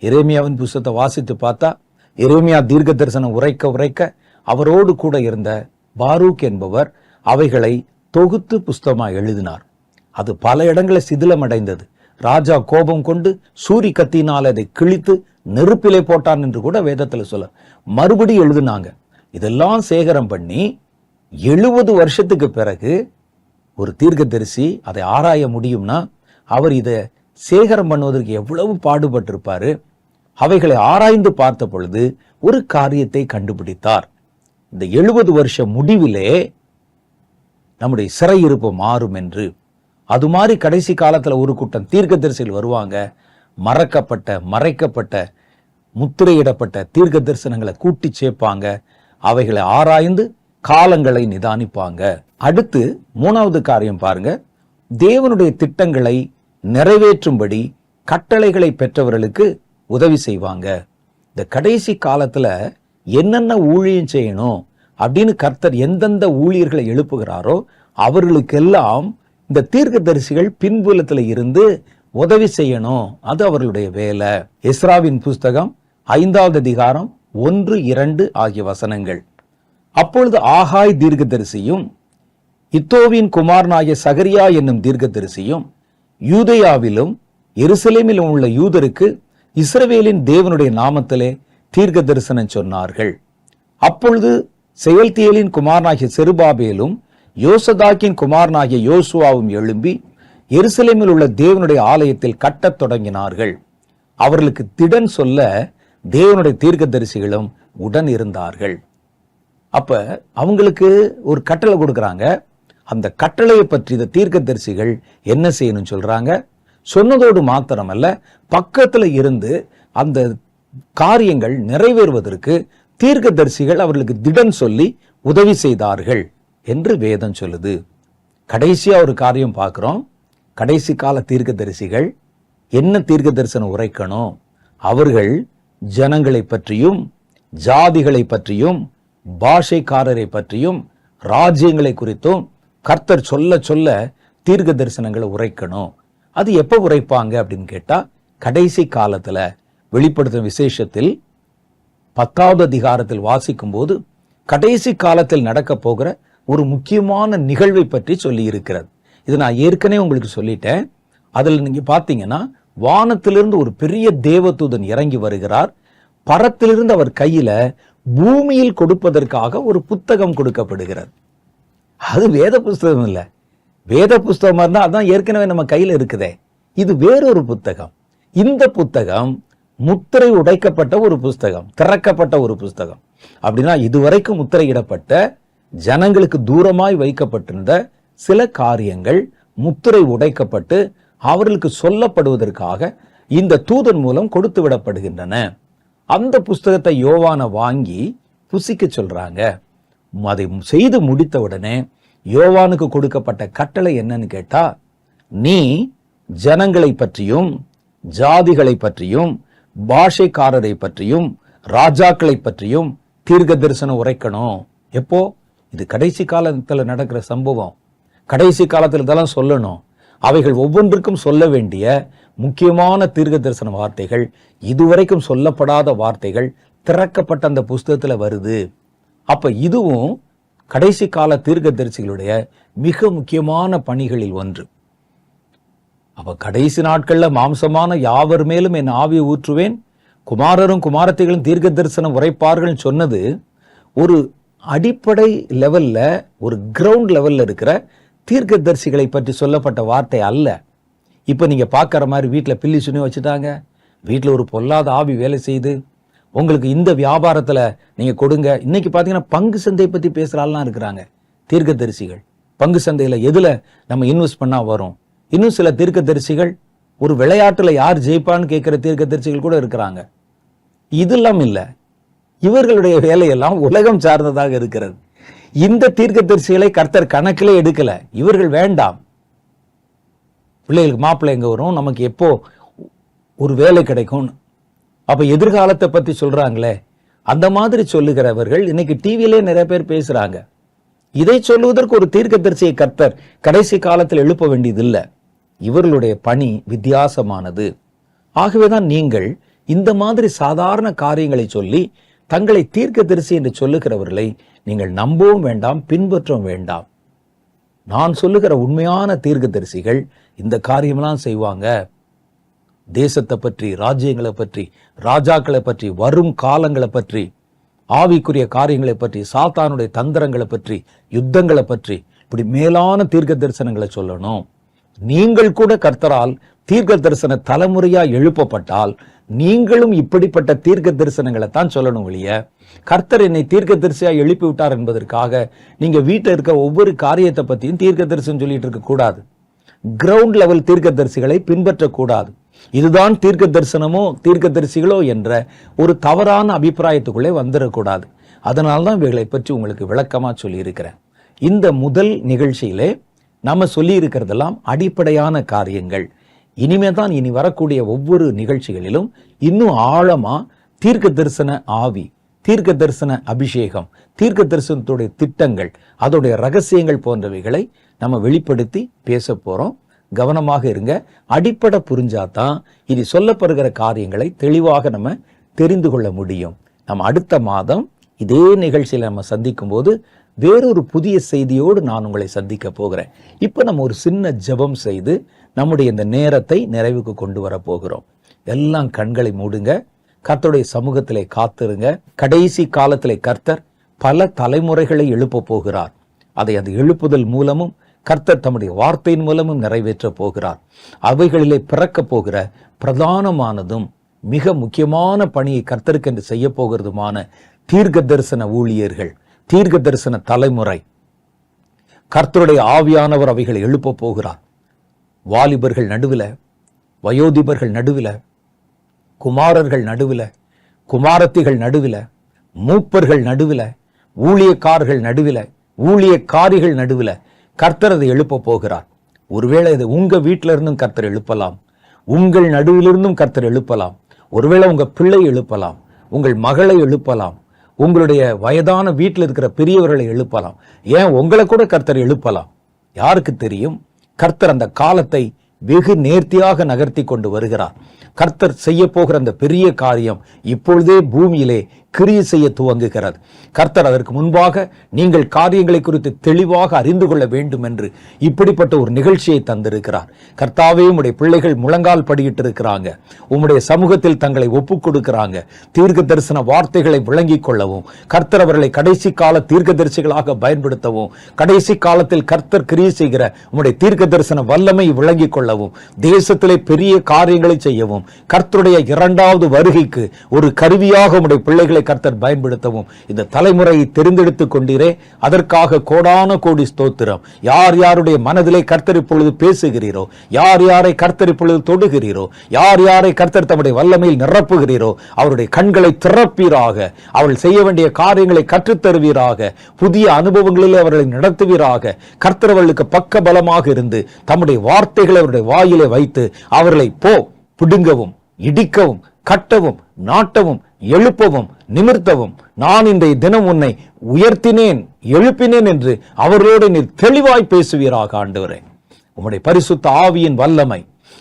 எரேமியாவின் புஸ்தகத்தை வாசித்து பார்த்தா, எரேமியா தீர்க்க தரிசனம் உரைக்க அவரோடு கூட இருந்த பாரூக் என்பவர் அவைகளை தொகுத்து புஸ்தகமா எழுதினார். அது பல இடங்களை சிதிலம் அடைந்தது. ராஜா கோபம் கொண்டு சூரி கத்தினால் அதை கிழித்து நெருப்பிலே போட்டான் என்று கூட வேதத்துல சொல்ல மறுபடி எழுதினாங்க. இதெல்லாம் சேகரம் பண்ணி 70 வருஷத்துக்கு பிறகு ஒரு தீர்க்கதரிசி அதை ஆராய முடியும்னா அவர் இதை சேகரம் பண்ணுவதற்கு எவ்வளவு பாடுபட்டிருப்பாரு. அவைகளை ஆராய்ந்து பார்த்த பொழுது ஒரு காரியத்தை கண்டுபிடித்தார். இந்த 70 வருஷ முடிவிலே நம்முடைய சிறையிருப்பு மாறும் என்று. அது மாதிரி கடைசி காலத்துல ஒரு கூட்டம் தீர்க்கதரிசிகள் வருவாங்க. மறைக்கப்பட்ட முத்திரையிடப்பட்ட தீர்க்க தரிசனங்களை கூட்டி சேர்ப்பாங்க. அவைகளை ஆராய்ந்து காலங்களை நிதானிப்பாங்க. அடுத்து 3வது காரியம் பாருங்க, தேவனுடைய திட்டங்களை நிறைவேற்றும்படி கட்டளைகளை பெற்றவர்களுக்கு உதவி செய்வாங்க. இந்த கடைசி காலத்துல என்னென்ன ஊழியம் செய்யணும் அப்படின்னு கர்த்தர் எந்தெந்த ஊழியர்களை எழுப்புகிறாரோ அவர்களுக்கெல்லாம் இந்த தீர்க்கதரிசிகள் பின்புலத்துல இருந்து உதவி செய்யணும். அது அவர்களுடைய வேலை. எஸ்ராவின் புஸ்தகம் 5வது அதிகாரம் 1, 2 ஆகிய வசனங்கள். அப்பொழுது ஆகாய் தீர்க்கதரிசியும் இத்தோவின் குமாரனாகிய சகரியா என்னும் தீர்க்கதரிசியும் யூதேயாவிலும் எருசலேமிலும் உள்ள யூதருக்கு இஸ்ரவேலின் தேவனுடைய நாமத்திலே தீர்க்க தரிசனம் சொன்னார்கள். அப்பொழுது செயல்தியேலின் குமாரனாகிய செருபாபேலும் யோசதாக்கின் குமாரனாகிய யோசுவாவும் எழும்பி எருசலேமில் உள்ள தேவனுடைய ஆலயத்தில் கட்டத் தொடங்கினார்கள். அவர்களுக்கு திடன் சொல்ல தேவனுடைய தீர்க்கதரிசிகளும் உடன் இருந்தார்கள். அப்ப அவங்களுக்கு ஒரு கட்டளை கொடுக்கறாங்க. அந்த கட்டளையை பற்றி இந்த தீர்க்கதரிசிகள் என்ன செய்யணும் சொல்றாங்க. சொன்னதோடு மாத்திரமல்ல, பக்கத்துல இருந்து அந்த காரியங்கள் நிறைவேறுவதற்கு தீர்க்கதரிசிகள் அவர்களுக்கு திடன் சொல்லி உதவி செய்தார்கள் என்று வேதம் சொல்லுது. கடைசியா ஒரு காரியம் பார்க்கிறோம். கடைசி கால தீர்க்கதரிசிகள் என்ன தீர்க்க தரிசனம் உரைக்கணும். அவர்கள் ஜனங்களை பற்றியும் ஜாதிகளை பற்றியும் பாஷைக்காரரை பற்றியும் ராஜ்யங்களை குறித்தும் கர்த்தர் சொல்ல சொல்ல தீர்க்க தரிசனங்களை உரைக்கணும். அது எப்ப உரைப்பாங்க அப்படின்னு கேட்டா, கடைசி காலத்துல வெளிப்படுத்தும் விசேஷத்தில் 10வது அதிகாரத்தில் வாசிக்கும் போது கடைசி காலத்தில் நடக்க போகிற ஒரு முக்கியமான நிகழ்வை பற்றி சொல்லி இருக்கிறது. இது நான் ஏற்கனவே உங்களுக்கு சொல்லிட்டேன். அதுல நீங்க பாத்தீங்கன்னா, வானத்திலிருந்து ஒரு பெரிய தேவதூதன் இறங்கி வருகிறார். பரத்திலிருந்து அவர் கையில பூமியில் கொடுப்பதற்காக ஒரு புத்தகம் கொடுக்கப்படுகிறது. அது வேத புஸ்தகம் இல்ல. வேத புஸ்தகமா இருந்தா அதான் ஏற்கனவே நம்ம கையில இருக்குதே. இது வேறொரு புத்தகம். இந்த புத்தகம் முத்திரை உடைக்கப்பட்ட ஒரு புஸ்தகம், திறக்கப்பட்ட ஒரு புஸ்தகம். அப்படின்னா இதுவரைக்கும் முத்திரையிடப்பட்ட ஜனங்களுக்கு தூரமாய் வைக்கப்பட்டிருந்த சில காரியங்கள் முத்திரை உடைக்கப்பட்டு அவர்களுக்கு சொல்லப்படுவதற்காக இந்த தூதன் மூலம் கொடுத்து விடப்படுகின்றன. அந்த புஸ்தகத்தை யோவானை வாங்கி புசிக்க சொல்றாங்க. அதை செய்து முடித்த உடனே யோவானுக்கு கொடுக்கப்பட்ட கட்டளை என்னன்னு கேட்டா, நீ ஜனங்களை பற்றியும் ஜாதிகளை பற்றியும் பாஷைக்காரரை பற்றியும் ராஜாக்களை பற்றியும் தீர்க்க தரிசனம் உரைக்கணும். எப்போ? இது கடைசி காலத்துல நடக்கிற சம்பவம். கடைசி காலத்துல இதெல்லாம் சொல்லணும். அவைகள் ஒவ்வொன்றுக்கும் சொல்ல வேண்டிய முக்கியமான தீர்க்க தரிசன வார்த்தைகள், இதுவரைக்கும் சொல்லப்படாத வார்த்தைகள் திறக்கப்பட்ட அந்த புஸ்தகத்துல வருது. அப்ப இதுவும் கடைசி கால தீர்க்க தரிசிகளுடைய மிக முக்கியமான பணிகளில் ஒன்று. அப்ப கடைசி நாட்கள்ல மாம்சமான யாவர் மேலும் என் ஆவியை ஊற்றுவேன், குமாரரும் குமாரத்திகளும் தீர்க்க தரிசனம் உரைப்பார்கள் சொன்னது ஒரு அடிப்படை லெவல்ல, ஒரு கிரவுண்ட் லெவல்ல இருக்கிற தீர்க்க தரிசிகளை பற்றி சொல்லப்பட்ட வார்த்தை அல்ல. இப்ப நீங்க பாக்குற மாதிரி வீட்டுல பில்லி சுனி வச்சுட்டாங்க, வீட்டுல ஒரு பொல்லாத ஆவி வேலை செய்து உங்களுக்கு இந்த வியாபாரத்துல நீங்க கொடுங்க. இன்னைக்கு பாத்தீங்கன்னா பங்கு சந்தை பத்தி பேசுற ஆள்லாம் இருக்கிறாங்க தீர்க்க தரிசிகள். பங்கு சந்தையில எதுல நம்ம இன்வெஸ்ட் பண்ணா வரும். இன்னும் சில தீர்க்க தரிசிகள் ஒரு விளையாட்டுல யார் ஜெயிப்பான்னு கேட்கிற தீர்க்க தரிசிகள் கூட இருக்கிறாங்க. இதெல்லாம் இல்ல, இவர்களுடைய வேலையெல்லாம் உலகம் சார்ந்ததாக இருக்கிறது. இந்த தீர்க்க தரிசிகளை கர்த்தர் கணக்கிலே எடுக்கல. இவர்கள் வேண்டாம். பிள்ளைகளுக்கு மாப்பிள்ளை எங்க வரும், நமக்கு எப்போ ஒரு வேலை கிடைக்கும், அப்ப எதிர்காலத்தை பத்தி சொல்றாங்களே, அந்த மாதிரி சொல்லுகிறவர்கள் இன்னைக்கு டிவியிலே நிறைய பேர் பேசுறாங்க. இதை சொல்லுவதற்கு ஒரு தீர்க்கதரிசியை கர்த்தர் கடைசி காலத்தில் எழுப்ப வேண்டியது இல்லை. இவர்களுடைய பணி வித்தியாசமானது. ஆகவேதான் நீங்கள் இந்த மாதிரி சாதாரண காரியங்களை சொல்லி தங்களை தீர்க்கதரிசி என்று சொல்லுகிறவர்களை நீங்கள் நம்பவும் வேண்டாம், பின்பற்றவும் வேண்டாம். நான் சொல்லுகிற உண்மையான தீர்க்கதரிசிகள் இந்த காரியமெல்லாம் செய்வாங்க. தேசத்தை பற்றி, ராஜ்யங்களை பற்றி, ராஜாக்களை பற்றி, வரும் காலங்களை பற்றி, ஆவிக்குரிய காரியங்களை பற்றி, சாத்தானுடைய தந்திரங்களை பற்றி, யுத்தங்களை பற்றி, இப்படி மேலான தீர்க்க தரிசனங்களை சொல்லணும். நீங்கள் கூட கர்த்தரால் தீர்க்க தரிசன தலைமுறையா எழுப்பப்பட்டால் நீங்களும் இப்படிப்பட்ட தீர்க்க தரிசனங்களை தான் சொல்லணும். ஒழிய கர்த்தர் என்னை தீர்க்க தரிசியா எழுப்பி விட்டார் என்பதற்காக நீங்க வீட்டில் இருக்க ஒவ்வொரு காரியத்தை பத்தியும் தீர்க்க தரிசனம் சொல்லிட்டு இருக்க கூடாது. கிரவுண்ட் லெவல் தீர்க்க தரிசிகளை பின்பற்றக்கூடாது. இதுதான் தீர்க்க தரிசனமோ தீர்க்க தரிசிகளோ என்ற ஒரு தவறான அபிப்பிராயத்துக்குள்ளே வந்துடக்கூடாது. அதனால்தான் இவைகளை பற்றி உங்களுக்கு விளக்கமா சொல்லி இருக்கிறேன். இந்த முதல் நிகழ்ச்சியிலே நம்ம சொல்லி இருக்கிறதெல்லாம் அடிப்படையான காரியங்கள். இனி வரக்கூடிய ஒவ்வொரு நிகழ்ச்சிகளிலும் இன்னும் ஆழமா தீர்க்க தரிசன ஆவி, தீர்க்க தரிசன அபிஷேகம், தீர்க்க தரிசனத்துடைய திட்டங்கள், அதோடைய ரகசியங்கள் போன்றவைகளை நம்ம வெளிப்படுத்தி பேச போறோம். கவனமாக இருங்க. அடிப்படை புரிஞ்சாதான் இனி சொல்லப்படுகிற காரியங்களை தெளிவாக நம்ம தெரிந்து கொள்ள முடியும். நம்ம அடுத்த மாதம் இதே நிகழ்ச்சியில நம்ம சந்திக்கும் போது வேறொரு புதிய செய்தியோடு நான் உங்களை சந்திக்க போகிறேன். இப்ப நம்ம ஒரு சின்ன ஜெபம் செய்து நம்முடைய இந்த நேரத்தை நிறைவுக்கு கொண்டு வர போகிறோம். எல்லாம் கண்களை மூடுங்க. கர்த்தருடைய சமூகத்திலே காத்திருங்க. கடைசி காலத்திலே கர்த்தர் பல தலைமுறைகளை எழுப்ப போகிறார். அதை அது எழுப்புதல் மூலமும் கர்த்தர் தம்முடைய வார்த்தையின் மூலமும் நிறைவேற்ற போகிறார். அவைகளிலே பிறக்க போகிற பிரதானமானதும் மிக முக்கியமான பணியை கர்த்தருக்கு என்று செய்ய போகிறதுமான தீர்க்க தரிசன ஊழியர்கள், தீர்க்க தரிசன தலைமுறை, கர்த்தருடைய ஆவியானவர் அவைகளை எழுப்ப போகிறார். வாலிபர்கள் நடுவில், வயோதிபர்கள் நடுவில், குமாரர்கள் நடுவில், குமாரத்திகள் நடுவில், மூப்பர்கள் நடுவில், ஊழியக்காரர்கள் நடுவில், ஊழியக்காரிகள் நடுவில் கர்த்தர் அதை எழுப்ப போகிறார். ஒருவேளை இது உங்க வீட்டில இருந்தும் கர்த்தர் எழுப்பலாம், உங்கள் நடுவிலிருந்தும் கர்த்தர் எழுப்பலாம். ஒருவேளை உங்க பிள்ளை எழுப்பலாம், உங்கள் மகளை எழுப்பலாம், உங்களுடைய வயதான வீட்டில் இருக்கிற பெரியவர்களை எழுப்பலாம், ஏன் உங்களை கூட கர்த்தர் எழுப்பலாம். யாருக்கு தெரியும்? கர்த்தர் அந்த காலத்தை வெகு நேர்த்தியாக நகர்த்தி கொண்டு வருகிறார். கர்த்தர் செய்ய போகிற அந்த பெரிய காரியம் இப்பொழுதே பூமியிலே கிரியை செய்ய துவங்குகிறது. கர்த்தர் அதற்கு முன்பாக நீங்கள் காரியங்களை குறித்து தெளிவாக அறிந்து கொள்ள வேண்டும் என்று இப்படிப்பட்ட ஒரு நிகழ்ச்சியை தந்திருக்கிறார். கர்த்தாவே, உம்முடைய பிள்ளைகள் முழங்கால் படியிட்டு இருக்கிறாங்க, உம்முடைய சமூகத்தில் தங்களை ஒப்புக் கொடுக்கிறாங்க. தீர்க்க தரிசன வார்த்தைகளை விளங்கிக் கொள்ளவும், கர்த்தர் அவர்களை கடைசி கால தீர்க்க தரிசிகளாக பயன்படுத்தவும், கடைசி காலத்தில் கர்த்தர் கிரியை செய்கிற உம்முடைய தீர்க்க தரிசன வல்லமை விளங்கிக் கொள்ளவும், தேசத்திலே பெரிய காரியங்களை செய்யவும், கர்த்தருடைய இரண்டாவது வருகைக்கு ஒரு கருவியாக உம்முடைய பிள்ளைகளை கர்த்தர் பயன்படுத்தவும் இந்த தலைமுறையை தெரிந்தெடுத்துக் கொண்டீரே, அதற்காக கோடான கோடி ஸ்தோத்திரம். யார் யாருடைய மனதிலே கர்த்தர் இப்பொழுது பேசுகிறீரோ, யார் யாரை கர்த்தர் இப்பொழுது தொடுகிறீரோ, யார் யாரை கர்த்தர் தம்முடைய வல்லமையில் நிரப்புகிறீரோ, அவருடைய கண்களை திறப்பீராக, அவர்கள் செய்ய வேண்டிய காரியங்களை கற்றுத்தருவீராக, புதிய அனுபவங்களில் அவர்களை நடத்துவீராக. கர்த்தர் அவர்களுக்கு பக்க பலமாக இருந்து தம்முடைய வார்த்தைகளை அவருடைய வாயிலே வைத்து அவர்களை பிடுங்கவும், இடிக்கவும், கட்டவும், நாட்டவும், எழுப்பவும், நிமிர்த்தவும், நான் இன்றைய தினம் உன்னை உயர்த்தினேன், எழுப்பினேன் என்று அவர்களோடு நீர் தெளிவாய் பேசுவீராக. ஆண்டவரே, உம்முடைய பரிசுத்த ஆவியின் வல்லமை,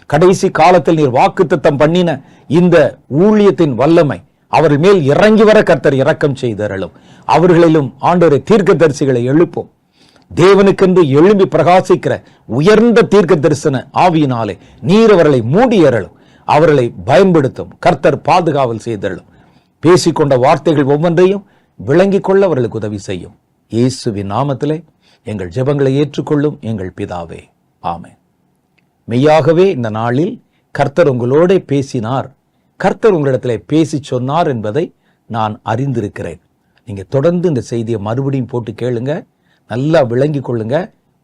கடைசி காலத்தில் நீர் வாக்குத்தத்தம் பண்ணின இந்த ஊழியத்தின் வல்லமை அவர்கள் மேல் இறங்கி வர கர்த்தர் இரக்கம் செய்தருளும். அவர்களிலும் ஆண்டவரே தீர்க்கதரிசிகளை எழுப்பும். தேவனுக்கென்று எழும்பி பிரகாசிக்கிற உயர்ந்த தீர்க்க தரிசன ஆவியினாலே நீர் அவர்களை மூடியறலும், அவர்களை பயன்படுத்தும். கர்த்தர் பாதுகாவல் செய்தருளும். பேசிக்கொண்ட வார்த்தைகள் ஒவ்வொன்றையும் விளங்கிக் கொள்ள அவர்களுக்கு உதவி செய்யும். இயேசுவின் நாமத்திலே எங்கள் ஜெபங்களை ஏற்றுக்கொள்ளும் எங்கள் பிதாவே, ஆமென். மெய்யாகவே இந்த நாளில் கர்த்தர் உங்களோட பேசினார், கர்த்தர் உங்களிடத்திலே பேசி சொன்னார் என்பதை நான் அறிந்திருக்கிறேன். நீங்க தொடர்ந்து இந்த செய்தியை மறுபடியும் போட்டு கேளுங்க, நல்லா விளங்கி கொள்ளுங்க,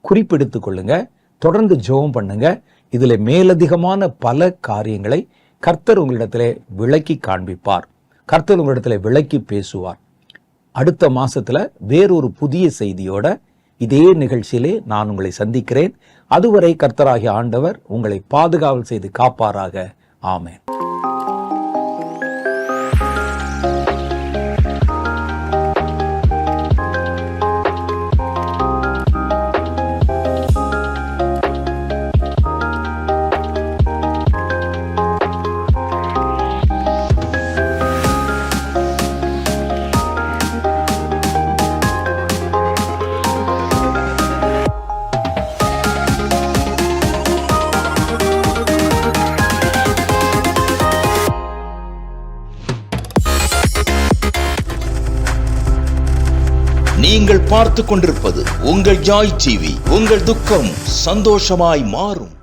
குறிப்பெடுத்துக் கொள்ளுங்க, தொடர்ந்து ஜெபம் பண்ணுங்க. இதுல மேலதிகமான பல காரியங்களை கர்த்தர் உங்களிடத்திலே விளக்கி காண்பிப்பார், கர்த்தர் உங்களிடத்திலே விளக்கி பேசுவார். அடுத்த மாசத்துல வேறொரு புதிய செய்தியோட இதே நிகழ்ச்சியிலே நான் உங்களை சந்திக்கிறேன். அதுவரை கர்த்தராகிய ஆண்டவர் உங்களை பாதுகாவல் செய்து காப்பாராக. ஆமென். நீங்கள் பார்த்து கொண்டிருப்பது உங்கள் ஜாய் டிவி. உங்கள் துக்கம் சந்தோஷமாய் மாறும்.